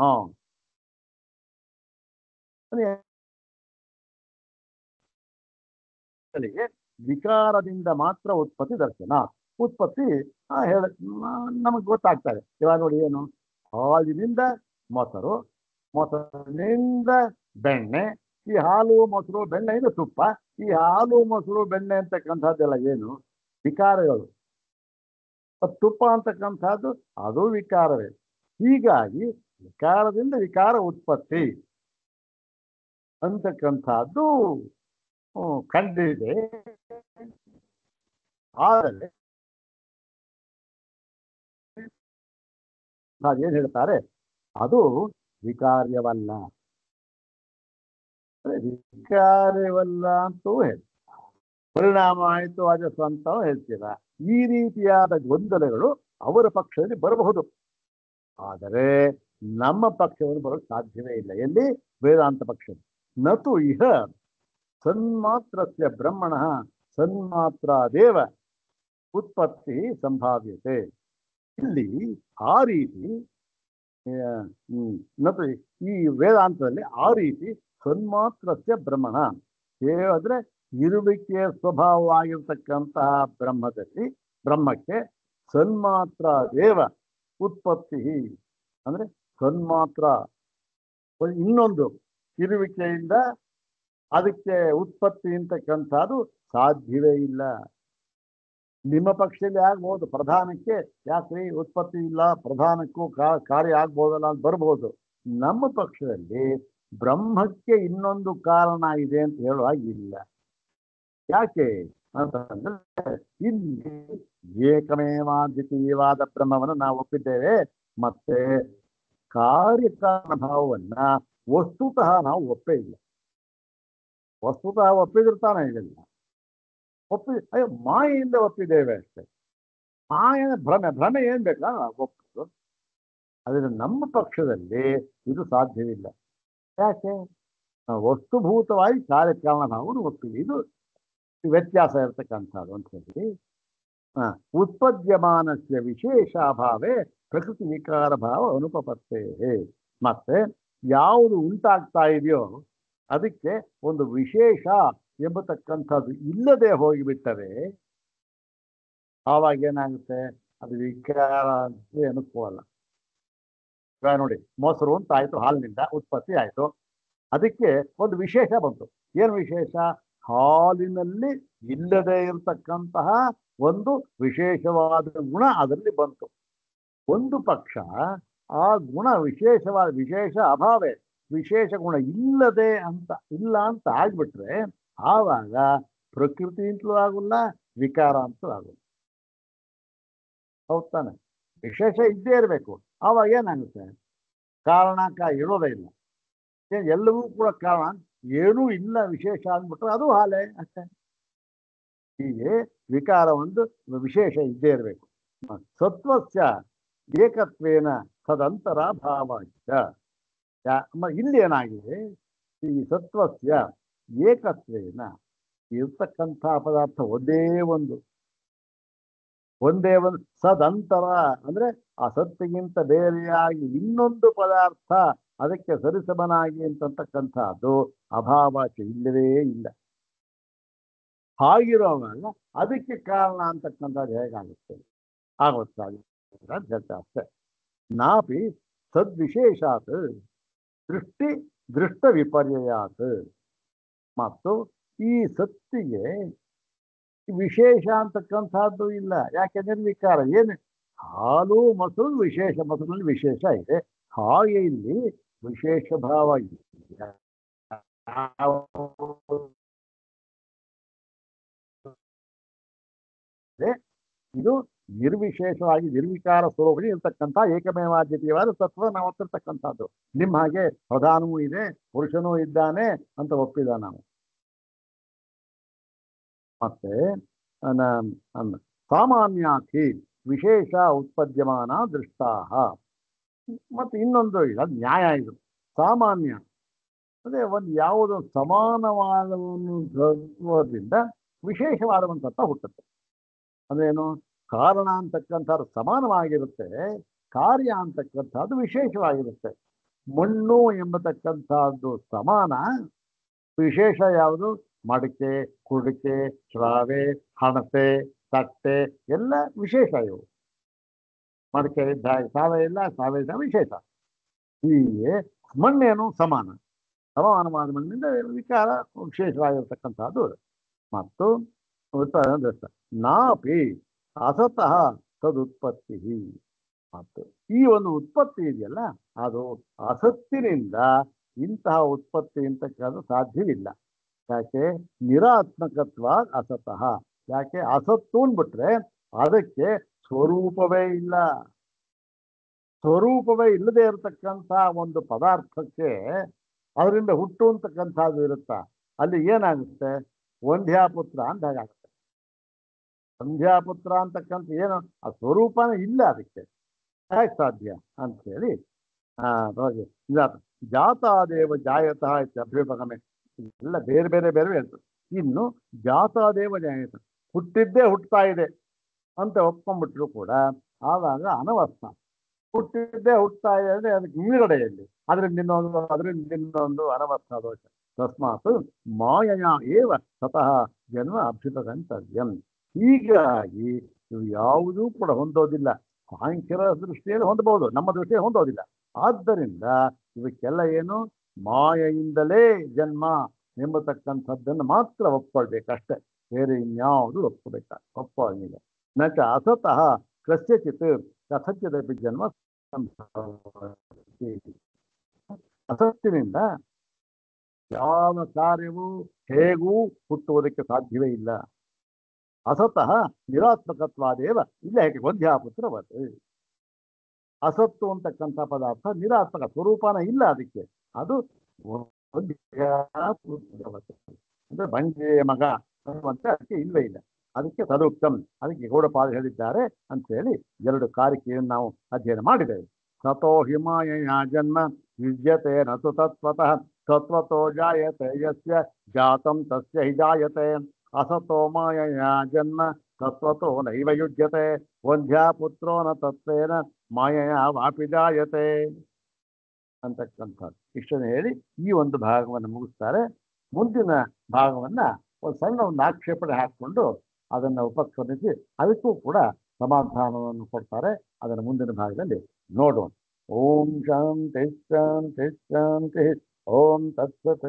ವಿಕಾರದಿಂದ ಮಾತ್ರ ಉತ್ಪತ್ತಿ ದರ್ಶನ. ಉತ್ಪತ್ತಿ ನಮಗೆ ಗೊತ್ತಾಗ್ತದೆ. ಇವಾಗ ನೋಡಿ, ಏನು ಹಾಲಿನಿಂದ ಮೊಸರು, ಮೊಸರಿನಿಂದ ಬೆಣ್ಣೆ, ಈ ಹಾಲು ಮೊಸರು ಬೆಣ್ಣೆಯಿಂದ ತುಪ್ಪ. ಈ ಹಾಲು ಮೊಸರು ಬೆಣ್ಣೆ ಅಂತಕ್ಕಂಥದ್ದೆಲ್ಲ ಏನು ವಿಕಾರಗಳು. ತುಪ್ಪ ಅಂತಕ್ಕಂಥದ್ದು ಅದು ವಿಕಾರವೇ. ಹೀಗಾಗಿ ವಿಕಾರದಿಂದ ವಿಕಾರ ಉತ್ಪತ್ತಿ ಅಂತಕ್ಕಂಥದ್ದು ಕಂಡಿದೆ. ಆದರೆ ಏನ್ ಹೇಳ್ತಾರೆ, ಅದು ವಿಕಾರ್ಯವಲ್ಲ. ವಿಕಾರ್ಯವಲ್ಲ ಅಂತೂ ಹೇಳ್ತಾರೆ. ಪರಿಣಾಮ ಆಯಿತು ಅಜಸ್ವ ಅಂತ ಹೇಳ್ತೀರ. ಈ ರೀತಿಯಾದ ಗೊಂದಲಗಳು ಅವರ ಪಕ್ಷದಲ್ಲಿ ಬರಬಹುದು. ಆದರೆ ನಮ್ಮ ಪಕ್ಷವನ್ನು ಬರೋಕ್ಕೆ ಸಾಧ್ಯವೇ ಇಲ್ಲ. ಎಲ್ಲಿ? ವೇದಾಂತ ಪಕ್ಷ. ನತು ಇಹ ಸನ್ಮಾತ್ರಸ್ಯ ಬ್ರಹ್ಮಣ ಸನ್ಮಾತ್ರಾದೇವ ಉತ್ಪತ್ತಿ ಸಂಭಾವ್ಯತೆ. ಇಲ್ಲಿ ಆ ರೀತಿ ನತು ಈ ವೇದಾಂತದಲ್ಲಿ ಆ ರೀತಿ ಸನ್ಮಾತ್ರಸ್ಯ ಬ್ರಹ್ಮಣ ಅಂದ್ರೆ ಇರುವಿಕೆಯ ಸ್ವಭಾವವಾಗಿರ್ತಕ್ಕಂತಹ ಬ್ರಹ್ಮಕ್ಕೆ ಸನ್ಮಾತ್ರ ದೇವ ಉತ್ಪತ್ತಿ ಅಂದ್ರೆ ಸನ್ಮಾತ್ರ ಇನ್ನೊಂದು ಇರುವಿಕೆಯಿಂದ ಅದಕ್ಕೆ ಉತ್ಪತ್ತಿ ಅಂತಕ್ಕಂಥದ್ದು ಸಾಧ್ಯವೇ ಇಲ್ಲ. ನಿಮ್ಮ ಪಕ್ಷದಲ್ಲಿ ಆಗ್ಬಹುದು, ಪ್ರಧಾನಕ್ಕೆ ಯಾಕ್ರಿ ಉತ್ಪತ್ತಿ ಇಲ್ಲ, ಪ್ರಧಾನಕ್ಕೂ ಕಾರ್ಯ ಆಗ್ಬೋದಲ್ಲ ಅಂತ ಬರ್ಬೋದು. ನಮ್ಮ ಪಕ್ಷದಲ್ಲಿ ಬ್ರಹ್ಮಕ್ಕೆ ಇನ್ನೊಂದು ಕಾರಣ ಇದೆ ಅಂತ ಹೇಳುವಾಗಿಲ್ಲ. ಯಾಕೆ ಅಂತಂದ್ರೆ ಇಲ್ಲಿ ಏಕಮೇವಾದ್ವಿತೀಯವಾದ ಬ್ರಹ್ಮವನ್ನು ನಾವು ಒಪ್ಪಿದ್ದೇವೆ. ಮತ್ತೆ ಕಾರ್ಯಕಾರಣ ಭಾವವನ್ನ ವಸ್ತುತಃ ನಾವು ಒಪ್ಪೇ ಇಲ್ಲ. ವಸ್ತುತಃ ಒಪ್ಪಿದಿರ್ತಾನೆ ಇದೆಲ್ಲ ಅಯ್ಯೋ ಮಾಯಿಂದ ಒಪ್ಪಿದ್ದೇವೆ ಅಷ್ಟೇ. ಮಾಯನ ಭ್ರಮೆ ಏನ್ ಬೇಕಾ ಒಪ್ಪುದು. ಅದರಿಂದ ನಮ್ಮ ಪಕ್ಷದಲ್ಲಿ ಇದು ಸಾಧ್ಯವಿಲ್ಲ. ಯಾಕೆ ವಸ್ತುಭೂತವಾಗಿ ಕಾರ್ಯಕಾರಣ ಭಾವವನ್ನು ಒಪ್ಪಿದೆ. ಇದು ವ್ಯತ್ಯಾಸ ಇರತಕ್ಕಂಥದ್ದು ಅಂತ ಹೇಳಿ. ಉತ್ಪದ್ಯಮಾನಸ್ಯ ವಿಶೇಷಾಭಾವೇ ಪ್ರಕೃತಿ ವಿಕಾರ ಭಾವ ಅನುಪಪತ್ತೇ. ಮತ್ತೆ ಯಾವುದು ಉಂಟಾಗ್ತಾ ಇದೆಯೋ ಅದಕ್ಕೆ ಒಂದು ವಿಶೇಷ ಎಂಬತಕ್ಕಂಥದ್ದು ಇಲ್ಲದೆ ಹೋಗಿಬಿಟ್ಟರೆ ಆವಾಗ ಏನಾಗುತ್ತೆ, ಅದು ವಿಕಾರ ಅಂತ ಅನುಕೂಲ. ನೋಡಿ, ಮೊಸರು ಅಂತ ಆಯ್ತು, ಹಾಲಿನಿಂದ ಉತ್ಪತ್ತಿ ಆಯ್ತು. ಅದಕ್ಕೆ ಒಂದು ವಿಶೇಷ ಬಂತು. ಏನು ವಿಶೇಷ? ಹಾಲಿನಲ್ಲಿ ಇಲ್ಲದೆ ಇರತಕ್ಕಂತಹ ಒಂದು ವಿಶೇಷವಾದ ಗುಣ ಅದರಲ್ಲಿ ಬಂತು. ಒಂದು ಪಕ್ಷ ಆ ಗುಣ ವಿಶೇಷ ಅಭಾವೇ, ವಿಶೇಷ ಗುಣ ಇಲ್ಲ ಅಂತ ಆಗ್ಬಿಟ್ರೆ ಆವಾಗ ಪ್ರಕೃತಿ ಅಂತಲೂ ಆಗುಲ್ಲ, ವಿಕಾರ ಅಂತಲೂ ಆಗುಲ್ಲ. ಹೌದ್ ತಾನೆ? ವಿಶೇಷ ಇದ್ದೇ ಇರಬೇಕು. ಆವಾಗ ಏನಾಗುತ್ತೆ? ಕಾರಣಕ್ಕ ಇರೋದೇ ಇಲ್ಲ. ಎಲ್ಲವೂ ಕೂಡ ಕಾರಣ, ಏನೂ ಇಲ್ಲ ವಿಶೇಷ ಅಂದ್ಬಿಟ್ರೆ ಅದು ಹಾಲೆ ಅಷ್ಟೇ. ಹೀಗೆ ವಿಕಾರ ಒಂದು ವಿಶೇಷ ಇದ್ದೇ ಇರಬೇಕು. ಸತ್ವಸ್ಯ ಏಕತ್ವೇನ ಸದಂತರ ಭಾವಾಂಶ. ಇಲ್ಲಿ ಏನಾಗಿದೆ? ಈ ಸತ್ವಸ್ಯ ಏಕತ್ವೇನ ಇರ್ತಕ್ಕಂಥ ಪದಾರ್ಥ ಒಂದೇ ಒಂದು ಸದಂತರ ಅಂದ್ರೆ ಆ ಸತ್ತಿಗಿಂತ ಬೇರೆಯಾಗಿ ಇನ್ನೊಂದು ಪದಾರ್ಥ ಅದಕ್ಕೆ ಸರಿಸಮನಾಗಿ ಅಂತಕ್ಕಂಥದ್ದು ಅಭಾವಾಚ ಇಲ್ಲವೇ ಇಲ್ಲ. ಹಾಗಿರೋವಾಗ ಅದಕ್ಕೆ ಕಾರಣ ಅಂತಕ್ಕಂಥದ್ದು ಹೇಗಾಗುತ್ತೆ? ಆಗುತ್ತೆ ಅಷ್ಟೇ. ನಾಪಿ ಸದ್ವಿಶೇಷಾತ್ ದೃಷ್ಟ ವಿಪರ್ಯಾತ್. ಮತ್ತು ಈ ಸತ್ತಿಗೆ ವಿಶೇಷ ಅಂತಕ್ಕಂಥದ್ದು ಇಲ್ಲ. ಯಾಕೆ? ನಿರ್ವಿಕಾರ. ಏನು? ಹಾಲು ಮೊಸರು ವಿಶೇಷ, ಮೊಸರಲ್ಲಿ ವಿಶೇಷ ಇದೆ. ಹಾಗೆ ಇಲ್ಲಿ ವಿಶೇಷ ಭಾವ ಇದೆ. ಇದು ನಿರ್ವಿಶೇಷವಾಗಿ ನಿರ್ವಿಕಾರ ಸ್ವರೂಪದಲ್ಲಿ ಇರ್ತಕ್ಕಂಥ ಏಕಮೇವಾದ್ವಿತೀಯವಾದ ತತ್ವ ನಾವು ಒತ್ತಿರ್ತಕ್ಕಂಥದ್ದು. ನಿಮ್ಮ ಹಾಗೆ ಪ್ರಧಾನವೂ ಇದೆ, ಪುರುಷನೂ ಇದ್ದಾನೆ ಅಂತ ಒಪ್ಪಿದ ನಾವು. ಮತ್ತೆ ಸಾಮಾನ್ಯಾಖಿ ವಿಶೇಷ ಉತ್ಪದ್ಯಮಾನ ದೃಷ್ಟಾಹ. ಮತ್ತೆ ಇನ್ನೊಂದು ಅದು ನ್ಯಾಯ. ಇದು ಸಾಮಾನ್ಯ ಅದೇ ಒಂದು ಯಾವುದೋ ಸಮಾನವಾದದಿಂದ ವಿಶೇಷವಾದವಂತ ಹುಟ್ಟುತ್ತೆ. ಅಂದ್ರೇನು? ಕಾರಣ ಅಂತಕ್ಕಂಥದ್ದು ಸಮಾನವಾಗಿರುತ್ತೆ, ಕಾರ್ಯ ಅಂತಕ್ಕಂಥದ್ದು ವಿಶೇಷವಾಗಿರುತ್ತೆ. ಮಣ್ಣು ಎಂಬತಕ್ಕಂಥದ್ದು ಸಮಾನ, ವಿಶೇಷ ಯಾವುದು? ಮಡಿಕೆ, ಕುಡಿಕೆ, ಶ್ರಾವೆ, ಹಣತೆ, ತಟ್ಟೆ ಎಲ್ಲ ವಿಶೇಷ. ಇವು ಮಡಿಕೆ ಇದ್ದಾಗ ಸಾವೆ ಇಲ್ಲ, ಸಾವೆ ಇದ್ದಾಗ ವಿಶೇಷ. ಹೀಗೆ ಮಣ್ಣೇನು ಸಮಾನ, ಸಮಾನವಾದ ಮಣ್ಣಿಂದ ವಿಕಾರ ವಿಶೇಷವಾಗಿರ್ತಕ್ಕಂಥದ್ದು. ಮತ್ತು ನಾಪಿ ಅಸತಃ ತದುತ್ಪತ್ತಿ. ಮತ್ತು ಈ ಒಂದು ಉತ್ಪತ್ತಿ ಇದೆಯಲ್ಲ, ಅದು ಅಸತ್ತಿನಿಂದ ಇಂತಹ ಉತ್ಪತ್ತಿ ಅಂತಕ್ಕಂಥ ಸಾಧ್ಯವಿಲ್ಲ. ಯಾಕೆ? ನಿರಾತ್ಮಕತ್ವ ಅಸತಃ. ಯಾಕೆ? ಅಸತ್ತು ಅಂದ್ಬಿಟ್ರೆ ಅದಕ್ಕೆ ಸ್ವರೂಪವೇ ಇಲ್ಲ. ಸ್ವರೂಪವೇ ಇಲ್ಲದೆ ಇರತಕ್ಕಂಥ ಒಂದು ಪದಾರ್ಥಕ್ಕೆ ಅದರಿಂದ ಹುಟ್ಟು ಅಂತಕ್ಕಂಥದ್ದು ಇರುತ್ತಾ? ಅಲ್ಲಿ ಏನಾಗುತ್ತೆ? ವಂದ್ಯಾಪುತ್ರ ಅಂತ ಹಾಗಾಗುತ್ತೆ. ವಂದ್ಯಾಪುತ್ರ ಅಂತಕ್ಕಂಥ ಏನು ಆ ಸ್ವರೂಪನೇ ಇಲ್ಲ, ಅದಕ್ಕೆ ಹೇಗೆ ಸಾಧ್ಯ ಅಂತ ಹೇಳಿ ಜಾತಾದೇವ ಜಾಯತಃ ಅಭ್ಯುಪಗಮೆ ಎಲ್ಲ ಬೇರೆ ಬೇರೆ ಬೇರೆ ಹೇಳ್ತಾರೆ. ಇನ್ನು ಜಾತಾದೇವ ಜಾಯತ, ಹುಟ್ಟಿದ್ದೇ ಹುಟ್ಟುತ್ತಾ ಇದೆ ಅಂತ ಒಪ್ಕೊಂಡ್ಬಿಟ್ರು ಕೂಡ ಆವಾಗ ಅನವಸ್ಥ. ಹುಟ್ಟಿದ್ದೇ ಹುಟ್ಟುತ್ತಾ ಇದೆ ಅಂದರೆ ಅದಕ್ಕೆ ಹಿಂಗಡೆಯಲ್ಲಿ ಅದರಿಂದ ಇನ್ನೊಂದು ಅನವಸ್ಥ ದೋಷ. ತಸ್ಮಾತ್ ಮಾಯಯ ಏವ ಸ್ವತಃ ಜನ್ಮ ಅಭ್ಯುಪಗಂತವ್ಯಂ. ಹೀಗಾಗಿ ಇವು ಯಾವುದೂ ಕೂಡ ಹೊಂದೋದಿಲ್ಲ. ಸಾಂಖ್ಯರ ದೃಷ್ಟಿಯಲ್ಲಿ ಹೊಂದಬಹುದು, ನಮ್ಮ ದೃಷ್ಟಿಯಲ್ಲಿ ಹೊಂದೋದಿಲ್ಲ. ಆದ್ದರಿಂದ ಇವಕ್ಕೆಲ್ಲ ಏನು? ಮಾಯೆಯಿಂದಲೇ ಜನ್ಮ ಎಂಬತಕ್ಕಂಥದ್ದನ್ನು ಮಾತ್ರ ಒಪ್ಕೊಳ್ಬೇಕಷ್ಟೆ, ಬೇರೆ ಇನ್ಯಾವುದು ಒಪ್ಪೋಂಗಿಲ್ಲ. ನಚ ಅಸತಃ ಕಸ್ಯಚಿತ್ ಕಥಚಿದಪಿ ಜನ್ಮ. ಅಸತ್ತಿನಿಂದ ಯಾವ ಕಾರ್ಯವೂ ಹೇಗೂ ಹುಟ್ಟುವುದಕ್ಕೆ ಸಾಧ್ಯವೇ ಇಲ್ಲ. ಅಸತಃ ನಿರಾತ್ಮಕತ್ವಾದೇವ ಇಲ್ಲ ಹೇಗೆ ವಂದ್ಯಾಪುತ್ರವತ್. ಅಸತ್ತು ಅಂತಕ್ಕಂಥ ಪದಾರ್ಥ ನಿರಾತ್ಮಕ ಸ್ವರೂಪನ ಇಲ್ಲ ಅದಕ್ಕೆ. ಅದು ವಂದ್ಯಾಪುತ್ರವತ್ ಅಂದ್ರೆ ಬಂಜೆಯ ಮಗ ಅಂತ ಅದಕ್ಕೆ ಇಲ್ಲವೇ ಇಲ್ಲ. ಅದಕ್ಕೆ ತದುಕ್ತಂ, ಅದಕ್ಕೆ ಗೌಡಪಾದ ಹೇಳಿದ್ದಾರೆ ಅಂತ ಹೇಳಿ ಎರಡು ಕಾರಿಕೆಯನ್ನು ನಾವು ಅಧ್ಯಯನ ಮಾಡಿದ್ದೇವೆ. ತಥೋ ಹಿಮಾಯಯ ಜನ್ಮ ಯುಜ್ಯತೆ ನತು ತತ್ವತಃ ತತ್ವತೋ ಜಾಯತೆ ಯಸ್ಯ ಜಾತಂ ತಸ್ಯ ಹಿ ಜಾಯತೆ ಅಸತೋ ಮಾಯಯ ಜನ್ಮ ತತ್ವತೋ ನೈವ ಯುಜ್ಯತೆ ವಂದ್ಯಾಪುತ್ರೋ ನ ತತ್ವೇನ ಮಾಯಯ ವಾಪಿ ಜಾಯತೆ ಅಂತಕ್ಕಂಥದ್ದು. ಇಷ್ಟನ್ನು ಹೇಳಿ ಈ ಒಂದು ಭಾಗವನ್ನು ಮುಗಿಸ್ತಾರೆ. ಮುಂದಿನ ಭಾಗವನ್ನ ಒಂದು ಸಣ್ಣ ಒಂದು ಆಕ್ಷೇಪಣೆ ಹಾಕಿಕೊಂಡು ಅದನ್ನು ಉಪಕ್ರಮಿಸಿ ಅದಕ್ಕೂ ಕೂಡ ಸಮಾಧಾನವನ್ನು ಕೊಡ್ತಾರೆ. ಅದನ್ನು ಮುಂದಿನ ಭಾಗದಲ್ಲಿ ನೋಡೋಣ. ಓಂ ಶಾಂತಿ ಶಾಂತಿ ಶಾಂತಿ. ಓಂ ತತ್ಸತ್.